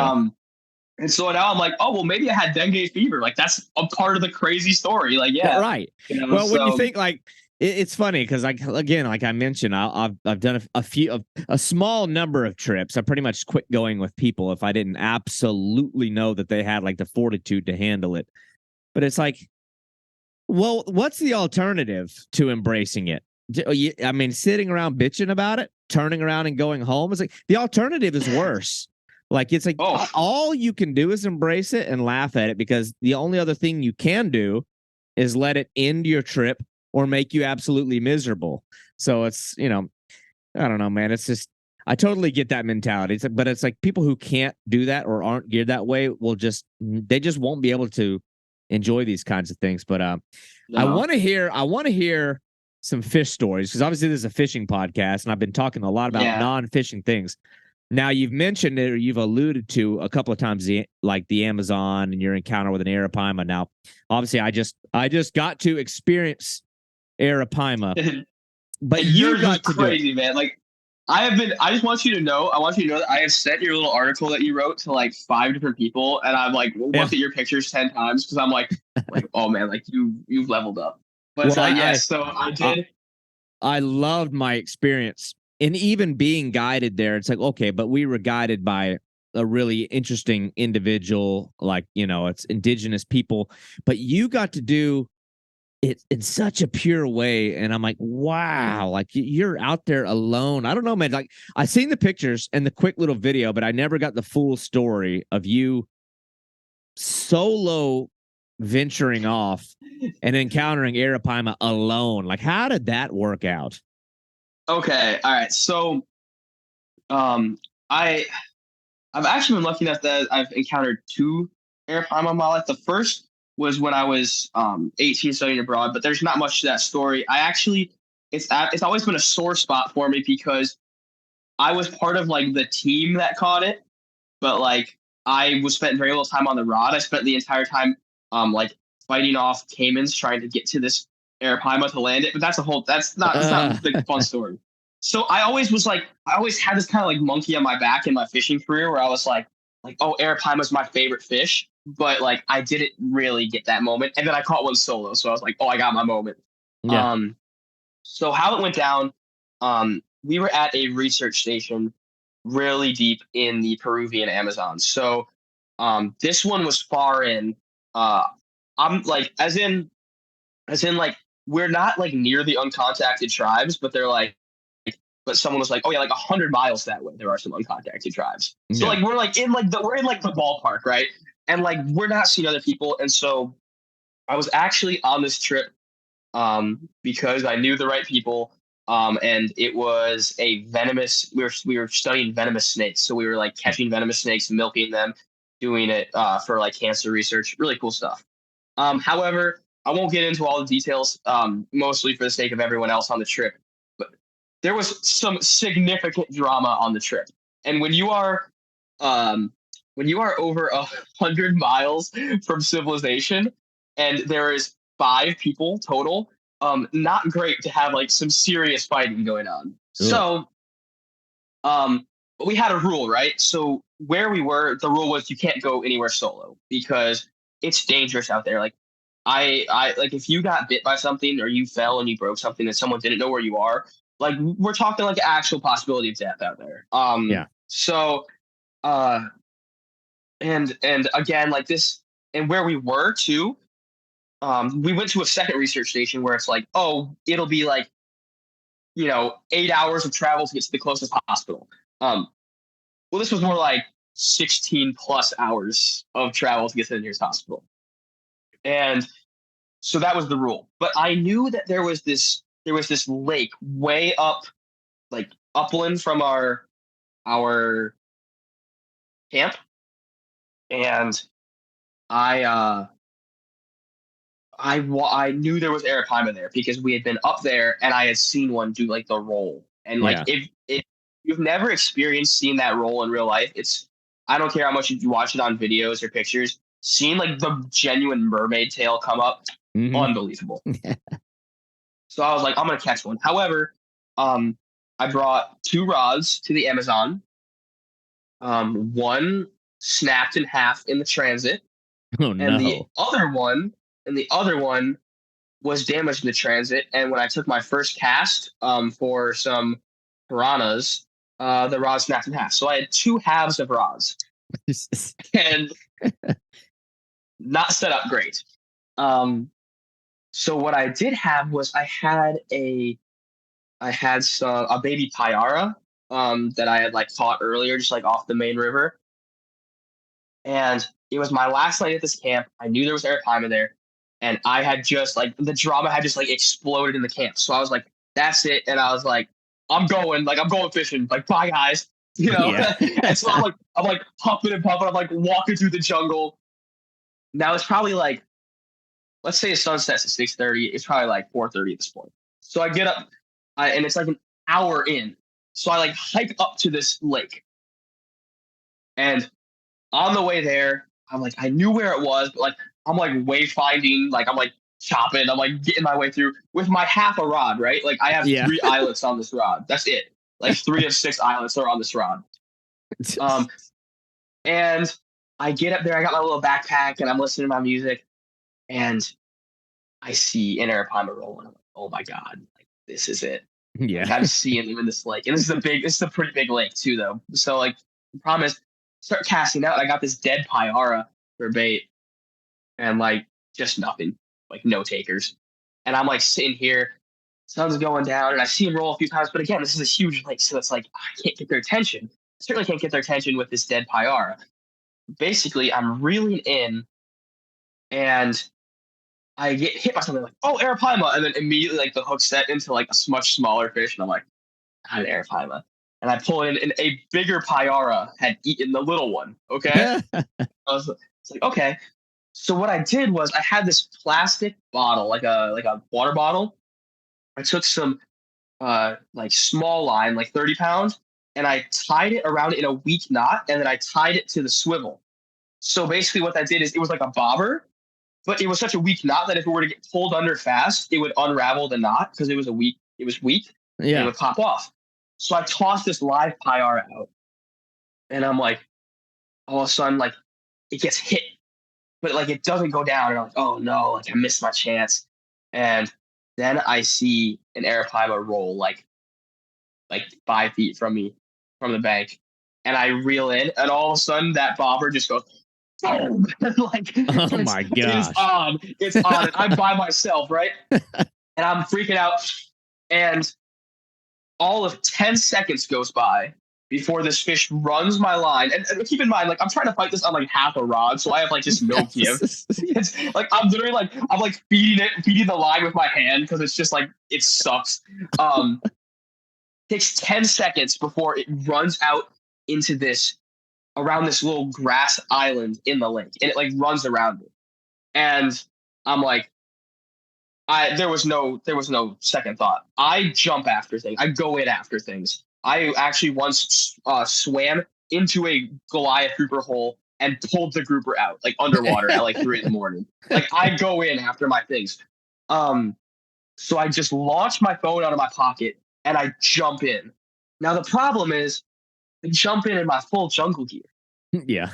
and so now I'm like, oh well, maybe I had dengue fever. Like that's a part of the crazy story. Like right. Well, when you think like it's funny because like again, like I mentioned, I've done a small number of trips. I pretty much quit going with people if I didn't absolutely know that they had like the fortitude to handle it. But it's like, well, what's the alternative to embracing it? I mean, sitting around bitching about it, turning around and going home is like the alternative is worse. Like it's like all you can do is embrace it and laugh at it because the only other thing you can do is let it end your trip or make you absolutely miserable. So it's, I don't know, man. It's just, I totally get that mentality. But it's like people who can't do that or aren't geared that way they just won't be able to enjoy these kinds of things. But no. I want to hear some fish stories because obviously this is a fishing podcast and I've been talking a lot about non-fishing things. Now you've mentioned it or you've alluded to a couple of times the Amazon and your encounter with an arapaima. Now, obviously I just got to experience arapaima, but you got to crazy, man. Like I just want you to know that I have sent your little article that you wrote to like 5 different people, and I've like looked at your pictures 10 times because I'm like, oh man, like you've leveled up. But so I did. I loved my experience, and even being guided there, it's like okay, but we were guided by a really interesting individual, like it's indigenous people, but you got to do it in such a pure way. And I'm like, wow, like you're out there alone. I don't know, man. Like I seen the pictures and the quick little video, but I never got the full story of you solo venturing off and encountering arapaima alone. Like, how did that work out? Okay. All right. So, I've actually been lucky enough that I've encountered 2 arapaima in my life. The first was when I was 18 studying abroad, but there's not much to that story. It's always been a sore spot for me because I was part of like the team that caught it, but like I was spent very little time on the rod. I spent the entire time like fighting off caimans trying to get to this arapaima to land it, but that's not the fun story. So I always had this kind of like monkey on my back in my fishing career where I was like, like, oh, arapaima's my favorite fish, but like I didn't really get that moment. And then I caught one solo, so I was like, oh, I got my moment. Yeah. So how it went down, we were at a research station really deep in the Peruvian Amazon. So this one was far in. I'm like, as in like we're not like near the uncontacted tribes, but they're like, but someone was like, oh yeah, like 100 miles that way, there are some uncontacted tribes. So Yeah. like we're in like the ballpark, right? And like we're not seeing other people, and so I was actually on this trip because I knew the right people. And it was a venomous. We were studying venomous snakes, so we were like catching venomous snakes, milking them, doing it for like cancer research. Really cool stuff. However, I won't get into all the details, mostly for the sake of everyone else on the trip. But there was some significant drama on the trip, and um, when you are over 100 miles from civilization, and there is 5 people total, not great to have like some serious fighting going on. Ugh. So, but we had a rule, right? So where we were, the rule was you can't go anywhere solo because it's dangerous out there. Like I like if you got bit by something or you fell and you broke something and someone didn't know where you are, like we're talking like actual possibility of death out there. Yeah. So uh and again like this and where we were too, we went to a second research station where it's like, oh, it'll be like, 8 hours of travel to get to the closest hospital. Well, this was more like 16 plus hours of travel to get to the nearest hospital. And so that was the rule. But I knew that there was this lake way up, like upland from our camp. And I I knew there was arapaima there because we had been up there and I had seen one do like the roll. And like Yeah. if you've never experienced seeing that roll in real life, it's I don't care how much you watch it on videos or pictures, seeing like the genuine mermaid tail come up, Hmm. unbelievable. So I was like, I'm gonna catch one. However, um, I brought 2 rods to the Amazon. One snapped in half in the transit, Oh and the no. other one, and the other one was damaged in the transit. And when I took my first cast for some piranhas, the rod snapped in half. So I had 2 halves of rods and not set up great. Um, so what I did have was I had some a baby pyara that I had like caught earlier, just like off the main river. And it was my last night at this camp. I knew there was arapaima there, and I had just like the drama had just like exploded in the camp. So I was like, "That's it," and I was like, I'm going fishing. Like, bye guys, Yeah. and so I'm like pumping and pumping. I'm like walking through the jungle. Now it's probably like, let's say the sun sets at 6:30. It's probably like 4:30 at this point. So I get up, and it's like an hour in. So I like hike up to this lake, and on the way there, I'm like, I knew where it was, but like, I'm like wayfinding, like, I'm like chopping, I'm like getting my way through with my half a rod, right? Like, I have Yeah. 3 eyelets on this rod. That's it. Like, 3 of 6 eyelets are on this rod. Um, and I get up there, I got my little backpack, and I'm listening to my music, and I see an arapaima rolling. I'm like, oh my God, like, this is it. Like, Yeah. I'm seeing them in this lake. And this is a pretty big lake, too, though. So, like, the problem is, start casting out. I got this dead pyara for bait, and like just nothing, like no takers. And I'm like sitting here, sun's going down, and I see him roll a few times. But again, this is a huge lake, so it's like I can't get their attention. I certainly can't get their attention with this dead pyara. Basically, I'm reeling in, and I get hit by something like, oh, arapaima, and then immediately like the hook set into like a much smaller fish, and I'm like, not an arapaima. And I pull it in, and a bigger pyara had eaten the little one. Okay, it's like okay. So what I did was I had this plastic bottle, like a water bottle. I took some like small line, like 30 pounds, and I tied it around it in a weak knot, and then I tied it to the swivel. So basically, what that did is it was like a bobber, but it was such a weak knot that if it were to get pulled under fast, it would unravel the knot because it was weak, and it Yeah. would pop off. So I tossed this live pyar out, and I'm like, all of a sudden, like it gets hit, but like it doesn't go down. And I'm like, oh no, like I missed my chance. And then I see an arapaima roll like 5 feet from me from the bank. And I reel in, and all of a sudden that bobber just goes boom. Like Oh my gosh. It's on. And I'm by myself, right? And I'm freaking out. And all of 10 seconds goes by before this fish runs my line. And keep in mind, like I'm trying to fight this on like half a rod, so I have like just no give. It's like I'm literally like I'm like feeding the line with my hand because it's just like it sucks. Takes 10 seconds before it runs out into this around this little grass island in the lake, and it like runs around it. And I'm like, there was no second thought. I jump after things. I go in after things. I actually once swam into a Goliath grouper hole and pulled the grouper out like underwater at like 3 a.m. Like I go in after my things. So I just launch my phone out of my pocket and I jump in. Now the problem is I jump in my full jungle gear. Yeah.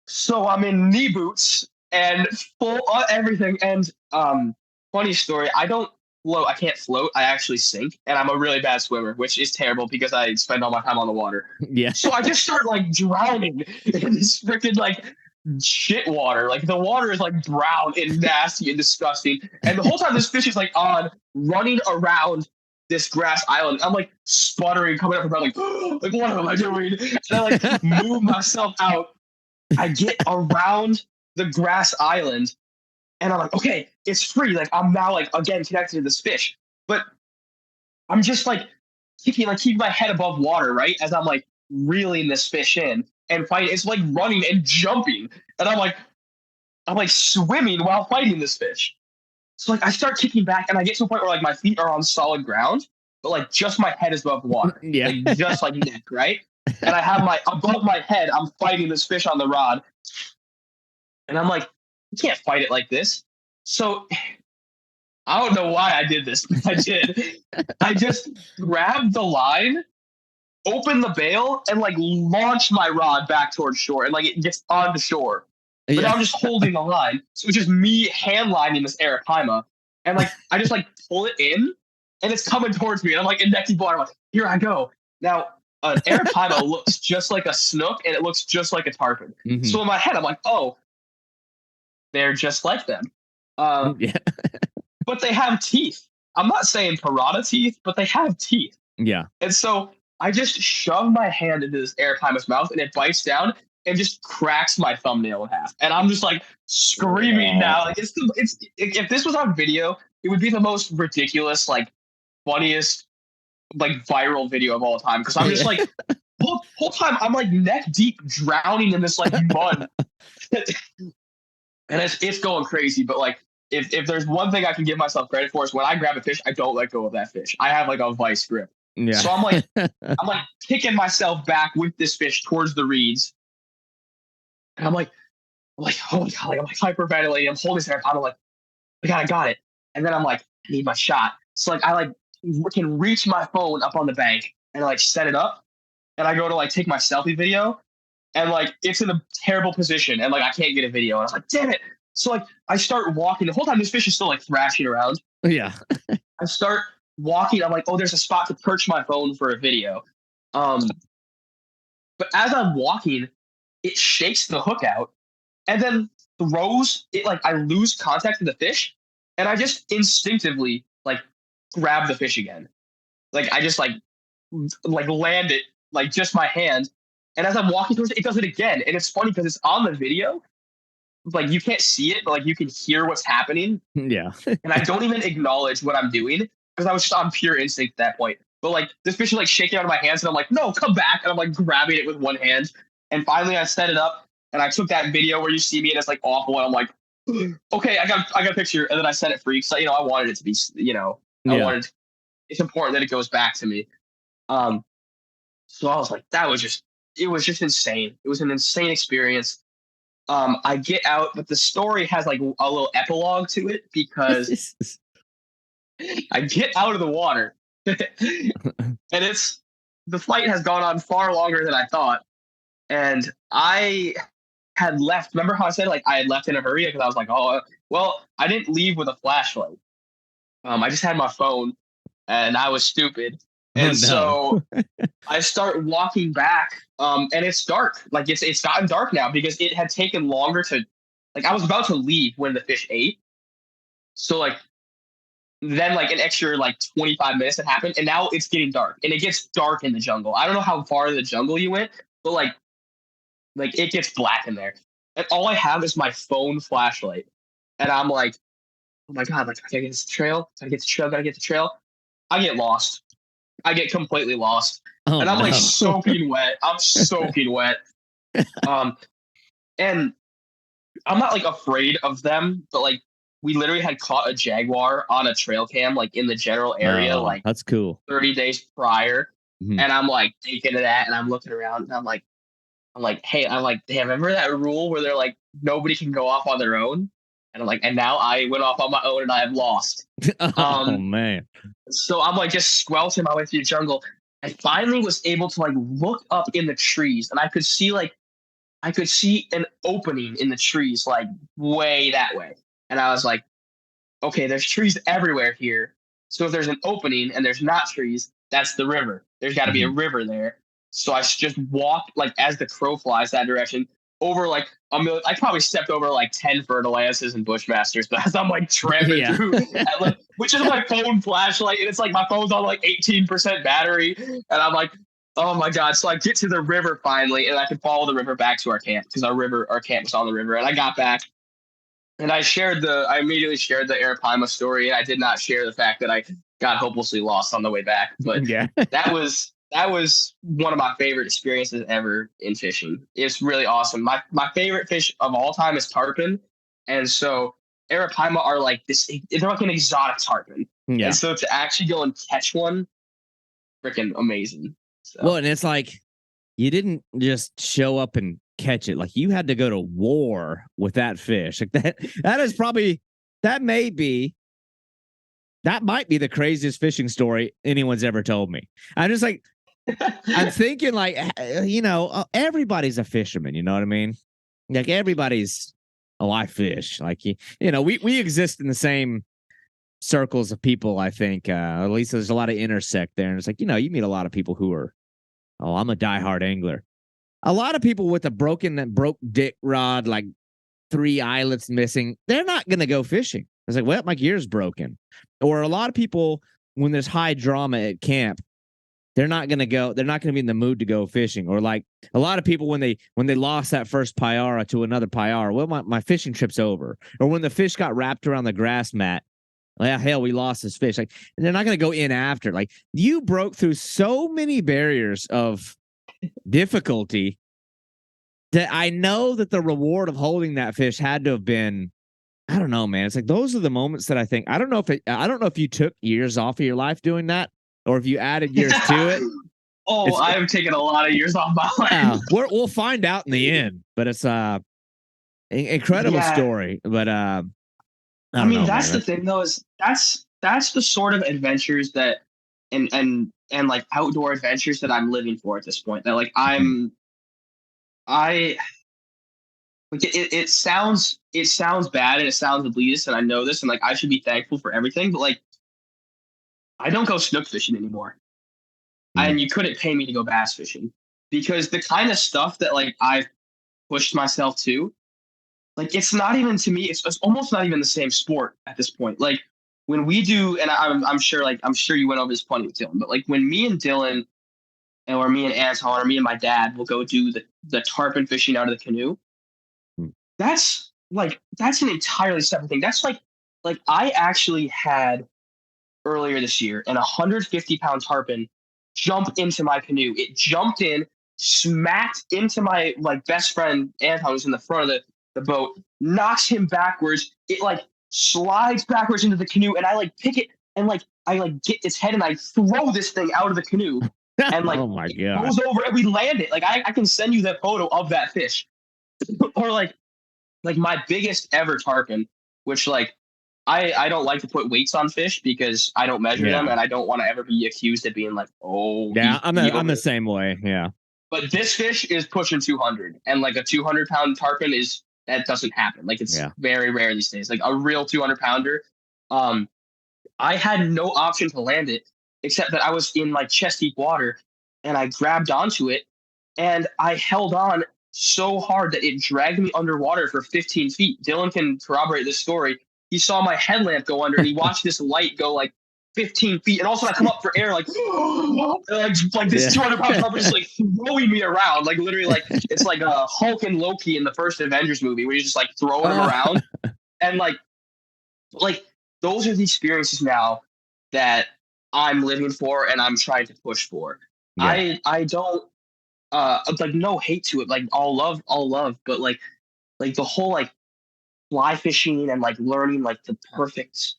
So I'm in knee boots and full everything. And funny story, I don't float. I can't float. I actually sink, and I'm a really bad swimmer, which is terrible because I spend all my time on the water. Yeah. So I just start like drowning in this freaking like shit water. Like the water is like brown and nasty and disgusting. And the whole time this fish is like on running around this grass island. I'm like sputtering, coming up from like, like what am I doing? And I like move myself out. I get around the grass island and I'm like, okay, it's free. Like I'm now like again connected to this fish. But I'm just like keeping my head above water, right? As I'm like reeling this fish in and fighting. It's like running and jumping. And I'm like swimming while fighting this fish. So like I start kicking back and I get to a point where like my feet are on solid ground, but like just my head is above water. Yeah. Like just like neck, right? And I have above my head, I'm fighting this fish on the rod. And I'm like, you can't fight it like this. So I don't know why I did this, but I did. I just grabbed the line, opened the bail, and like launched my rod back towards shore. And like it gets onto shore. But now I'm just holding the line. So it's just me hand lining this arapaima. And like I just like pull it in and it's coming towards me. And I'm like in neck deep water. I'm like, here I go. Now an arapaima looks just like a snook and it looks just like a tarpon. Mhm. So in my head, I'm like, oh, they're just like them. Yeah. But they have teeth. I'm not saying piranha teeth, but they have teeth. Yeah. And so I just shove my hand into this arapaima's mouth and it bites down and just cracks my thumbnail in half. And I'm just like screaming now. Like if this was on video, it would be the most ridiculous, like funniest, like viral video of all time. Cause I'm just like whole time I'm like neck deep drowning in this like mud. And it's going crazy. But like if there's one thing I can give myself credit for is when I grab a fish, I don't let go of that fish. I have like a vice grip. Yeah. So I'm like kicking myself back with this fish towards the reeds. And I'm like, oh my God, like I'm like hyperventilating. I'm holding this air. I'm like, I got it. And then I'm like, I need my shot. So like I like can reach my phone up on the bank and like set it up. And I go to like take my selfie video. And like it's in a terrible position. And like I can't get a video. And I was like, damn it. So like I start walking. The whole time this fish is still like thrashing around. Yeah. I start walking. I'm like, oh, there's a spot to perch my phone for a video. But as I'm walking, it shakes the hook out and then throws it. Like I lose contact with the fish and I just instinctively like grab the fish again. Like I just like land it like just my hand. And as I'm walking towards it, it does it again. And it's funny because it's on the video. Like you can't see it, but like you can hear what's happening. Yeah. And I don't even acknowledge what I'm doing because I was just on pure instinct at that point. But like this fish is like shaking out of my hands and I'm like, no, come back. And I'm like grabbing it with one hand. And finally I set it up and I took that video where you see me and it's like awful. And I'm like, okay, I got a picture. And then I set it free. So, I wanted it to be, it's important that it goes back to me. So I was like, it was just insane. It was an insane experience. I get out, but the story has like a little epilogue to it because I get out of the water and the flight has gone on far longer than I thought. and I had left. Remember how I said like I had left in a hurry because I was like, oh, well, I didn't leave with a flashlight. I just had my phone, and I was stupid. Oh And no. so I start walking back, and it's dark. Like it's gotten dark now because it had taken longer to, like I was about to leave when the fish ate. So like then like an extra like 25 minutes had happened, and now it's getting dark, and it gets dark in the jungle. I don't know how far in the jungle you went, but like it gets black in there, and all I have is my phone flashlight, and I'm like, oh my god, like I gotta get this trail, gotta get the trail, gotta get the trail. I get lost. I get completely lost, Oh and I'm like no. soaking wet. I'm soaking wet. Um, and I'm not like afraid of them, but like we literally had caught a jaguar on a trail cam, like in the general area, Oh, like that's cool. 30 days prior. Mhm. And I'm like thinking of that, and I'm looking around, and I'm like, hey, I'm like, hey, remember that rule where they're like nobody can go off on their own? And I'm like, and now I went off on my own, and I have lost. Oh man. So I'm like just squelching my way through the jungle. I finally was able to like look up in the trees, and I could see an opening in the trees, like way that way. And I was like, okay, there's trees everywhere here. So if there's an opening and there's not trees, that's the river. There's got to be a Mhm. river there. So I just walked like as the crow flies that direction over like a million. I probably stepped over like 10 fertilizers and bushmasters, but as I'm like tramping Yeah. through, like, which is my phone flashlight, and it's like my phone's on like 18% battery, and I'm like, oh my god! So I get to the river finally, and I can follow the river back to our camp because our camp was on the river, and I got back. And I immediately shared the arapaima story, and I did not share the fact that I got hopelessly lost on the way back. But Yeah. that was one of my favorite experiences ever in fishing. It's really awesome. My favorite fish of all time is tarpon, and so arapaima are like this. They're like an exotic tarpon, and Yeah. so to actually go and catch one, freaking amazing. Well, So and it's like you didn't just show up and catch it. Like you had to go to war with that fish. Like that is probably that may be that might be the craziest fishing story anyone's ever told me. I'm just like I'm thinking like everybody's a fisherman, you know what I mean? Like everybody's a live fish. Like we exist in the same circles of people, I think. At least there's a lot of intersect there. And it's like, you meet a lot of people who are, oh, I'm a diehard angler. A lot of people with a broke dick rod, like 3 eyelets missing, they're not going to go fishing. It's like, well, my gear's broken. Or a lot of people, when there's high drama at camp, they're not going to go. They're not going to be in the mood to go fishing. Or like a lot of people when they lost that first payara to another payara, well, my fishing trip's over. Or when the fish got wrapped around the grass mat, well, hell, we lost this fish. Like, and they're not going to go in after. Like, you broke through so many barriers of difficulty that I know that the reward of holding that fish had to have been, I don't know, man. It's like those are the moments that I think I don't know if you took years off of your life doing that or if you added years to it. oh, It's I have taken a lot of years off my life. we'll find out in the end, but it's incredible Yeah, story. But I I don't mean, know, that's man. the thing though, is that's the sort of adventures that and like outdoor adventures that I'm living for at this point. That like I like it sounds bad and it sounds elitist, and I know this, and like I should be thankful for everything, but like I don't go snook fishing anymore. Mm. And you couldn't pay me to go bass fishing because the kind of stuff that like I've pushed myself to, like it's not even to me, it's almost not even the same sport at this point. Like when we do, and I'm sure you went over this plenty with Dylan, but like when me and Dylan or me and Anton or me and my dad will go do the tarpon fishing out of the canoe, Mm. that's an entirely separate thing. That's like I actually had earlier this year an 150-pound tarpon jump into my canoe. It jumped in, smacked into my like best friend Anton, who's in the front of the boat, knocks him backwards. It like slides backwards into the canoe, and I like pick it and like I like get its head and I throw this thing out of the canoe, and like Oh my it god. goes over and we land it. Like I can send you that photo of that fish. Or like my biggest ever tarpon, which like I don't like to put weights on fish because I don't measure them, Yeah. and I don't want to ever be accused of being like, oh, Yeah, he I'm the same way. Yeah. But this fish is pushing 200, and like a 200-pound tarpon that doesn't happen. Like it's Yeah. very rare these days. Like a real 200-pounder. I had no option to land it except that I was in like chest deep water, and I grabbed onto it, and I held on so hard that it dragged me underwater for 15 feet. Dylan can corroborate this story. He saw my headlamp go under, and he watched this light go like 15 feet, and also I come up for air like like this 200-pound tarpon is like throwing me around, like literally like it's like a Hulk and Loki in the first Avengers movie where you're just like throwing him around, and like those are the experiences now that I'm living for and I'm trying to push for. Yeah. I don't like no hate to it, like all love, but like the whole like fly fishing and like learning like the perfect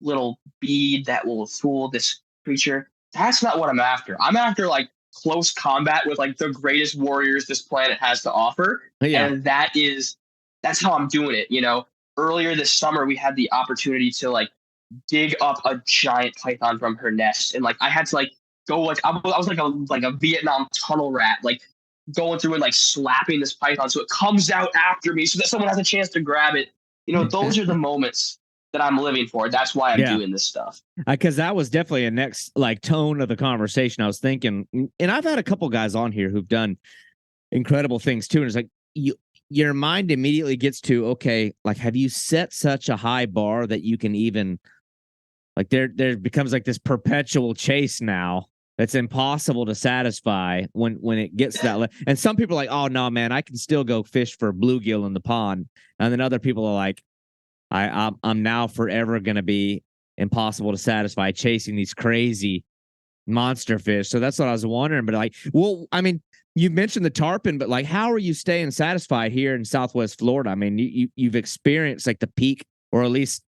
little bead that will fool this creature. That's not what I'm after. I'm after like close combat with like the greatest warriors this planet has to offer. Yeah. And that's how I'm doing it. Earlier this summer, we had the opportunity to like dig up a giant python from her nest. And like, I had to like go, like, I was like a Vietnam tunnel rat, like going through and like slapping this python so it comes out after me so that someone has a chance to grab it. Those are the moments that I'm living for. That's why I'm doing this stuff. Because that was definitely a next like tone of the conversation. I was thinking, and I've had a couple guys on here who've done incredible things too. And it's like your mind immediately gets to, okay, like, have you set such a high bar that you can even like there becomes like this perpetual chase now that's impossible to satisfy when it gets that. And some people are like, oh no, man, I can still go fish for bluegill in the pond. And then other people are like, I'm now forever going to be impossible to satisfy chasing these crazy monster fish. So that's what I was wondering. But like, well, I mean, you mentioned the tarpon, but like, how are you staying satisfied here in Southwest Florida? I mean, you've experienced like the peak, or at least,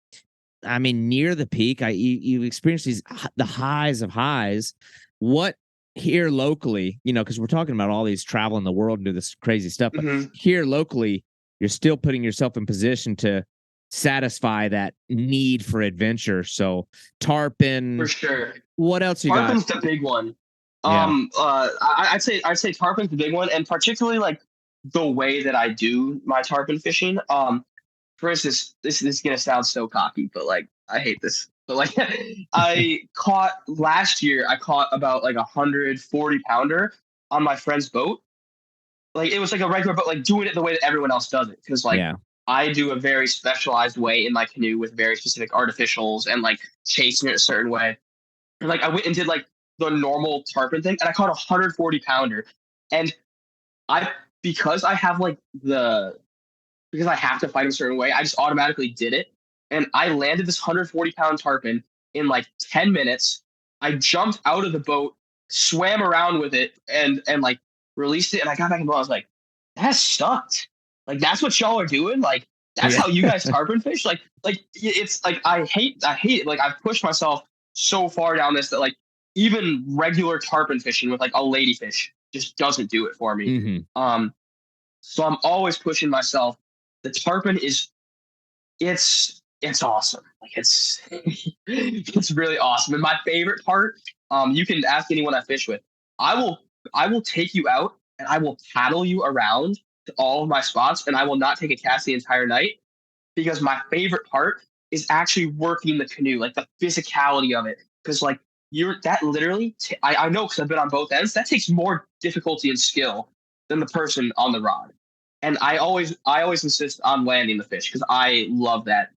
I mean, near the peak. You've experienced the highs of highs. What here locally, because we're talking about all these traveling the world and do this crazy stuff, but here locally, you're still putting yourself in position to satisfy that need for adventure. So tarpon, For sure. What else you Tarpon's got? the big one. Yeah. I'd say tarpon's the big one, and particularly like the way that I do my tarpon fishing. For instance, this is gonna sound so cocky, but like I hate this. But like last year, I caught about like 140-pounder on my friend's boat. Like it was like a regular boat, like doing it the way that everyone else does it. Because like I do a very specialized way in my canoe with very specific artificials and like chasing it a certain way. And like I went and did like the normal tarpon thing, and I caught 140-pounder. And because I have like because I have to fight a certain way, I just automatically did it. And I landed this 140-pound tarpon in like 10 minutes. I jumped out of the boat, swam around with it, and like released it. And I got back in the boat. I was like, that sucked. Like, that's what y'all are doing? Like, that's how you guys tarpon fish? Like it's like I hate it. Like I've pushed myself so far down this that like even regular tarpon fishing with like a ladyfish just doesn't do it for me. So I'm always pushing myself. The tarpon it's awesome. Like it's really awesome. And my favorite part, you can ask anyone I fish with. I will take you out and I will paddle you around to all of my spots, and I will not take a cast the entire night, because my favorite part is actually working the canoe, like the physicality of it. Because like that literally, I know because I've been on both ends. That takes more difficulty and skill than the person on the rod. And I always insist on landing the fish because I love that.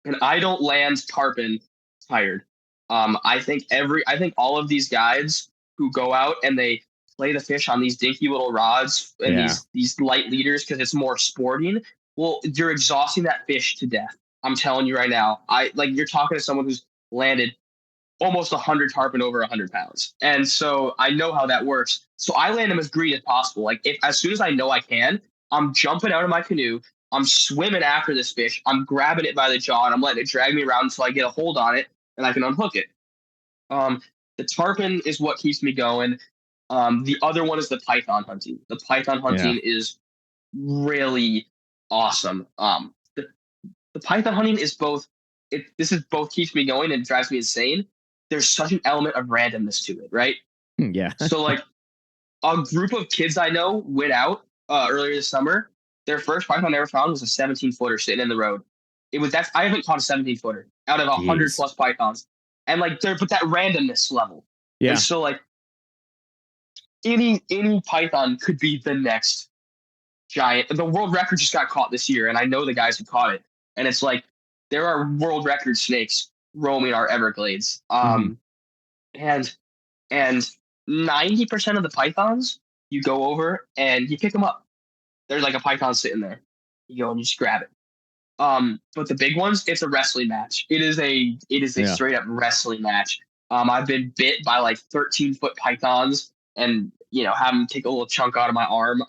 And I don't land tarpon tired. I think all of these guides who go out and they play the fish on these dinky little rods and these light leaders because it's more sporting. Well, you're exhausting that fish to death. I'm telling you right now. You're talking to someone who's landed almost 100 tarpon over 100 pounds. And so I know how that works. So I land them as green as possible. Like as soon as I know I can, I'm jumping out of my canoe. I'm swimming after this fish. I'm grabbing it by the jaw and I'm letting it drag me around until I get a hold on it and I can unhook it. The tarpon is what keeps me going. The other one is the python hunting. The python hunting is really awesome. The python hunting is both. This is both keeps me going and drives me insane. There's such an element of randomness to it, right? Yeah. So like a group of kids I know went out earlier this summer. Their first python they ever found was a 17-footer sitting in the road. I haven't caught a 17-footer out of 100 Jeez. plus pythons, and like they're but that randomness level. Yeah. And so like any python could be the next giant. The world record just got caught this year, and I know the guys who caught it. And it's like there are world record snakes roaming our Everglades. And 90% of the pythons you go over and you pick them up. There's like a python sitting there. You go and you just grab it. But the big ones, it's a wrestling match. It is a straight up wrestling match. I've been bit by like 13-foot pythons and have them take a little chunk out of my arm.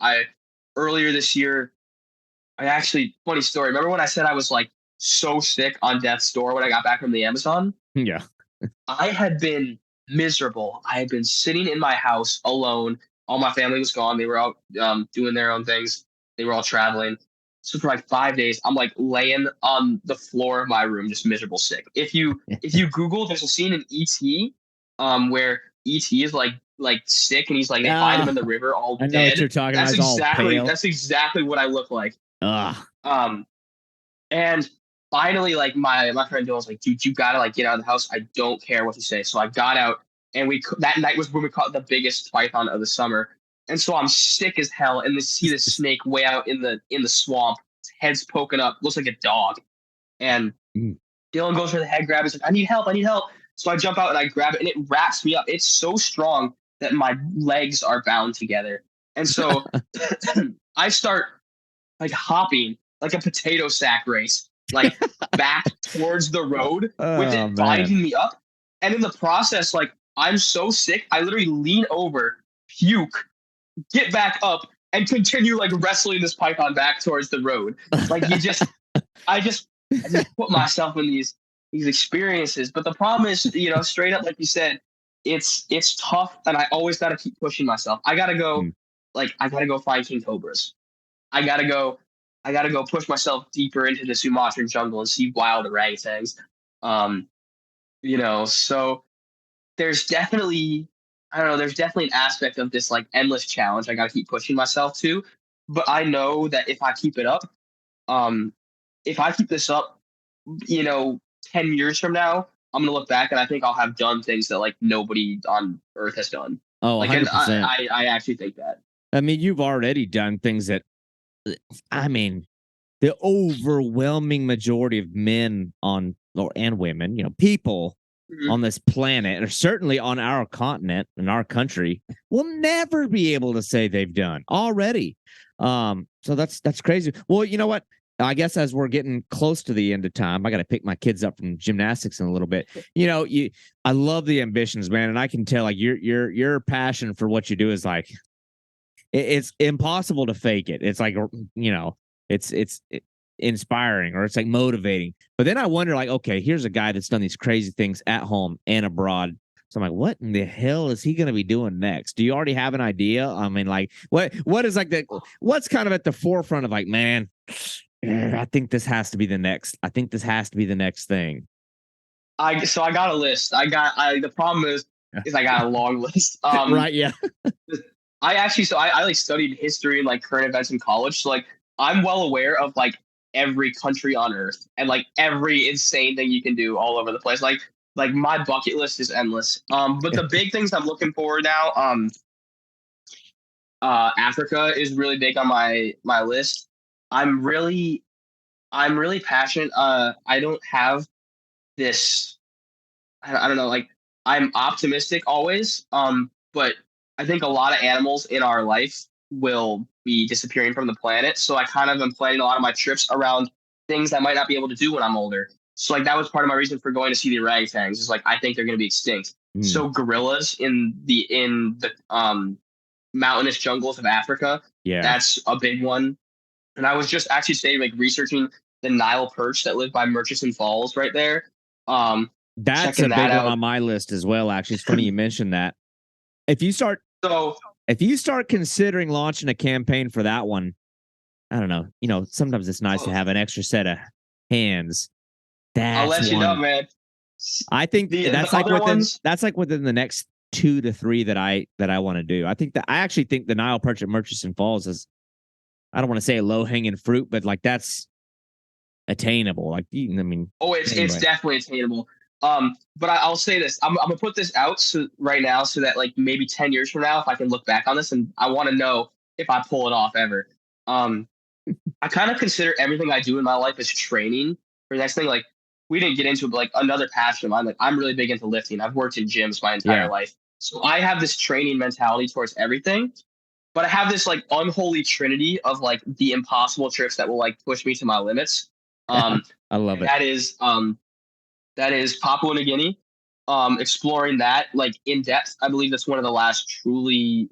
Earlier this year, funny story. Remember when I said I was like so sick on death's door when I got back from the Amazon? Yeah. I had been miserable. I had been sitting in my house alone. All my family was gone. They were out doing their own things. They were all traveling. So for like 5 days, I'm like laying on the floor of my room, just miserable sick. If you Google, there's a scene in E.T. Where E.T. is like sick and he's like they find him in the river all I know dead. what you're talking That's about. that's exactly what I look like. Ugh. And finally, like my friend Dylan was like, dude, you gotta like get out of the house. I don't care what you say. So I got out, and that night was when we caught the biggest python of the summer. And so I'm sick as hell, and see this snake way out in the swamp, its head's poking up, looks like a dog. And Dylan goes for the head grab. He's like, I need help. So I jump out and I grab it, and it wraps me up. It's so strong that my legs are bound together. And so I start like hopping like a potato sack race, like back towards the road with it binding me up. And in the process, like I'm so sick, I literally lean over, puke, get back up, and continue like wrestling this python back towards the road. Like I just put myself in these experiences. But the problem is, straight up, like you said, it's tough, and I always got to keep pushing myself. I gotta go, I gotta go find king cobras. I gotta go push myself deeper into the Sumatran jungle and see wild orangutans. So there's definitely an aspect of this like endless challenge I gotta keep pushing myself to. But I know that if I keep it up, if I keep this up, 10 years from now, I'm gonna look back and I think I'll have done things that like nobody on Earth has done. Oh, like 100%. I actually think that. I mean, you've already done things that, I mean, the overwhelming majority of men and women, people on this planet, or certainly on our continent and our country, will never be able to say they've done already. So that's crazy. Well, you know what? I guess as we're getting close to the end of time, I got to pick my kids up from gymnastics in a little bit. I love the ambitions, man, and I can tell like your passion for what you do is like it's impossible to fake it. It's like it's inspiring, or it's like motivating. But then I wonder, like, okay, here's a guy that's done these crazy things at home and abroad. So I'm like, what in the hell is he going to be doing next? Do you already have an idea? I mean, like, what is like what's kind of at the forefront of like, man, I think this has to be the next. I think this has to be the next thing. So I got a list. The problem is I got a long list. Right? Yeah. I like studied history and like current events in college. So like I'm well aware of like every country on Earth and like every insane thing you can do all over the place. Like my bucket list is endless. But the big things I'm looking for now, Africa is really big on my list. I'm really passionate. I don't have this. I don't know. Like I'm optimistic always. But I think a lot of animals in our life will be disappearing from the planet. So I kind of am planning a lot of my trips around things I might not be able to do when I'm older. So like that was part of my reason for going to see the orangutans. Is like I think they're going to be extinct. So gorillas in the mountainous jungles of Africa. Yeah, that's a big one. And I was just actually today like researching the Nile perch that live by Murchison Falls right there. That's a big one on my list as well. Actually, it's funny you mentioned that. If you start considering launching a campaign for that one, I don't know. Sometimes it's nice to have an extra set of hands. I'll let you know, man. I think that's like within the next 2 to 3 that I want to do. I actually think the Nile perch at Murchison Falls is, I don't want to say a low hanging fruit, but like that's attainable. Like, I mean, it's definitely attainable. But I'll say this: I'm gonna put this out right now, so that like maybe 10 years from now, if I can look back on this, and I want to know if I pull it off ever. I kind of consider everything I do in my life as training for the next thing. Like, we didn't get into it, but like another passion of mine. Like, I'm really big into lifting. I've worked in gyms my entire life, so I have this training mentality towards everything. But I have this like unholy trinity of like the impossible trips that will like push me to my limits. I love it. That is Papua New Guinea. Exploring that like in depth. I believe that's one of the last truly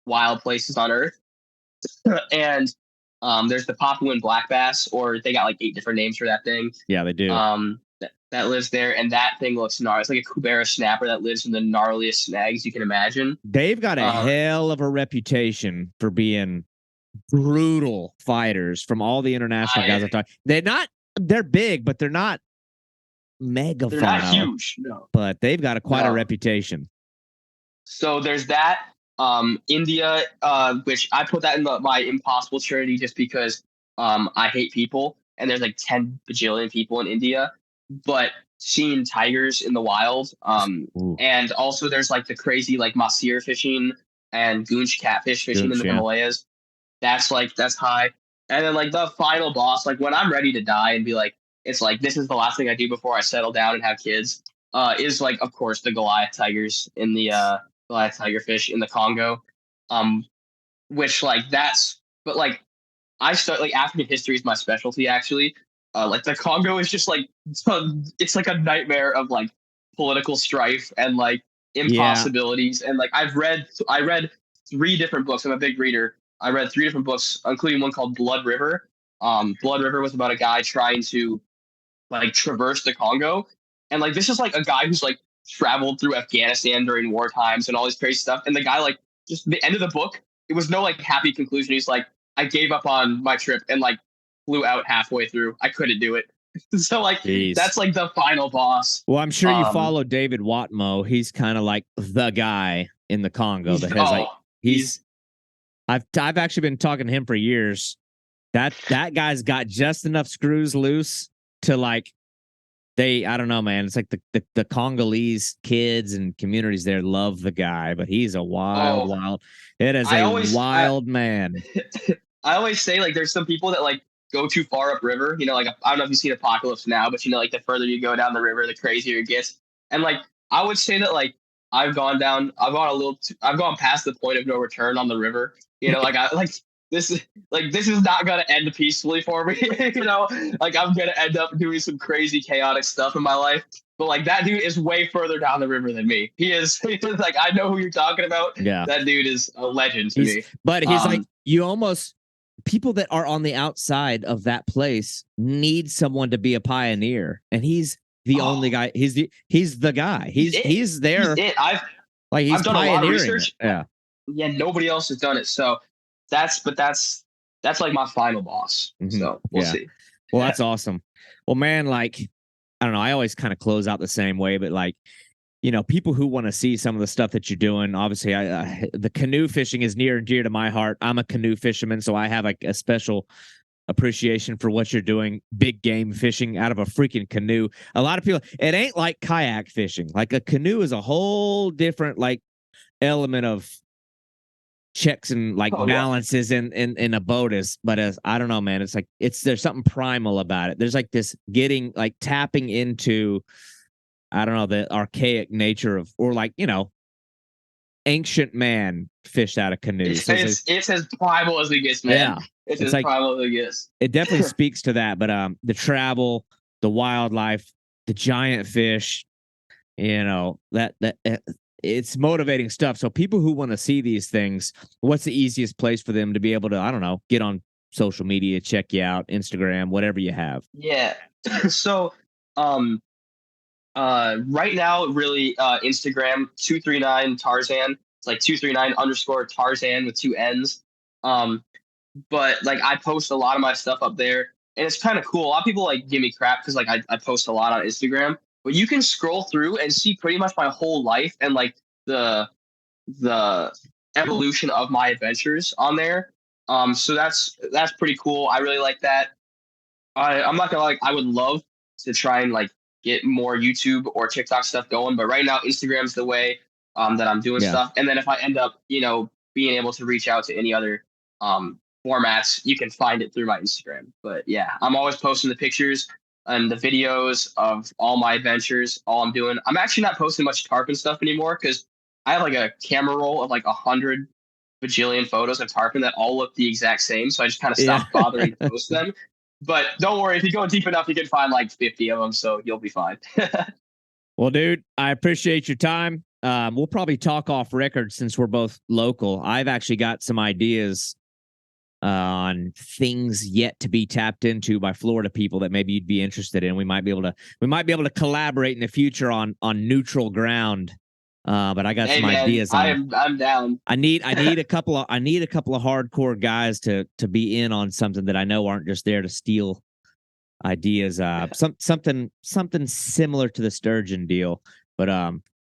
wild places on Earth. And there's the Papuan black bass, or they got like 8 different names for that thing. Yeah, they do. That lives there, and that thing looks gnarly. It's like a cobra snapper that lives in the gnarliest snags you can imagine. They've got a hell of a reputation for being brutal fighters from all the international guys I've talked. They're big, but they're not mega. They're not huge, no. But they've got quite a reputation. So there's that. India, which I put that in my impossible trinity just because I hate people, and there's like 10 bajillion people in India. But seeing tigers in the wild, and also there's like the crazy like mahseer fishing and goonch catfish fishing in the Himalayas. That's high. And then like the final boss, like when I'm ready to die and be like, it's like this is the last thing I do before I settle down and have kids, is like of course the Goliath tigers in the Goliath tigerfish in the Congo, which like but like I start like African history is my specialty actually. Like the Congo is just like it's like a nightmare of like political strife and like impossibilities. And like I read 3 different books. I'm a big reader. I read 3 different books, including one called Blood River. Blood River was about a guy trying to like traverse the Congo, and like this is like a guy who's like traveled through Afghanistan during war times and all this crazy stuff. And the guy like just the end of the book, it was no like happy conclusion. He's like, I gave up on my trip and like flew out halfway through. I couldn't do it. So like that's like the final boss. Well, I'm sure you follow David Watmo. He's kind of like the guy in the Congo that has I've actually been talking to him for years. That guy's got just enough screws loose to like I don't know, man. It's like the Congolese kids and communities there love the guy, but he's a wild. It is a wild man. I always say like there's some people that like go too far upriver, you know, like I don't know if you've seen Apocalypse Now, but you know, like the further you go down the river, the crazier it gets. And like I would say that like I've gone past the point of no return on the river. You know, like this is not gonna end peacefully for me. You know, like I'm gonna end up doing some crazy chaotic stuff in my life. But like that dude is way further down the river than me. He is like I know who you're talking about. Yeah, that dude is a legend to me. But he's like people that are on the outside of that place need someone to be a pioneer, and he's the only guy. He's the guy. He's there. I've done a lot of research. Yeah, nobody else has done it. So that's like my final boss. Mm-hmm. So we'll see. Well, that's awesome. Well, man, like I don't know. I always kind of close out the same way, but like, you know, people who want to see some of the stuff that you're doing, obviously the canoe fishing is near and dear to my heart. I'm a canoe fisherman, so I have like a special appreciation for what you're doing. Big game fishing out of a freaking canoe. A lot of people, it ain't like kayak fishing. Like a canoe is a whole different like element of checks and like balances in a boat but as I don't know, man, it's like there's something primal about it. There's like this tapping into, I don't know, the archaic nature of, or like, you know, ancient man fished out of canoes. It's as primal as it gets, man. Yeah. It's as like, primal as it gets. It definitely speaks to that. But the travel, the wildlife, the giant fish, you know, that it's motivating stuff. So people who want to see these things, what's the easiest place for them to be able to, I don't know, get on social media, check you out, Instagram, whatever you have? Yeah. So right now, really, Instagram 239 Tarzan. It's like 239_Tarzan with 2 N's. But like I post a lot of my stuff up there, and it's kind of cool. A lot of people like give me crap because like I post a lot on Instagram, but you can scroll through and see pretty much my whole life and like the evolution of my adventures on there. So that's pretty cool. I really like that. I'm not gonna, like, I would love to try and like get more YouTube or TikTok stuff going, but right now Instagram's the way that I'm doing stuff. And then if I end up, being able to reach out to any other formats, you can find it through my Instagram. But yeah, I'm always posting the pictures and the videos of all my adventures, all I'm doing. I'm actually not posting much tarpon stuff anymore because I have like a camera roll of like 100 bajillion photos of tarpon that all look the exact same. So I just kind of stopped bothering to post them. But don't worry, if you go deep enough, you can find like 50 of them. So you'll be fine. Well, dude, I appreciate your time. We'll probably talk off record since we're both local. I've actually got some ideas on things yet to be tapped into by Florida people that maybe you'd be interested in. We might be able to collaborate in the future on neutral ground. But I got some ideas. I'm down. I need a couple of hardcore guys to be in on something that I know aren't just there to steal ideas. Something similar to the sturgeon deal. But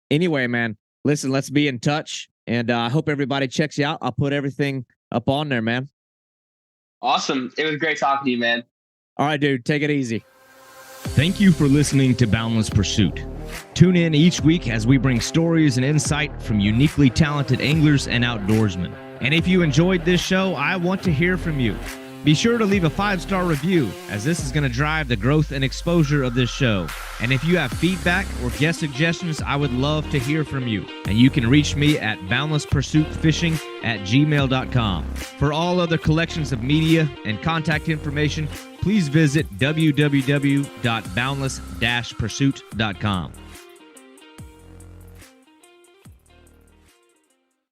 anyway, man, listen, let's be in touch, and I hope everybody checks you out. I'll put everything up on there, man. Awesome. It was great talking to you, man. All right, dude, take it easy. Thank you for listening to Boundless Pursuit. Tune in each week as we bring stories and insight from uniquely talented anglers and outdoorsmen. And if you enjoyed this show, I want to hear from you. Be sure to leave a 5-star review, as this is going to drive the growth and exposure of this show. And if you have feedback or guest suggestions, I would love to hear from you. And you can reach me at boundlesspursuitfishing@gmail.com. For all other collections of media and contact information, please visit www.boundless-pursuit.com.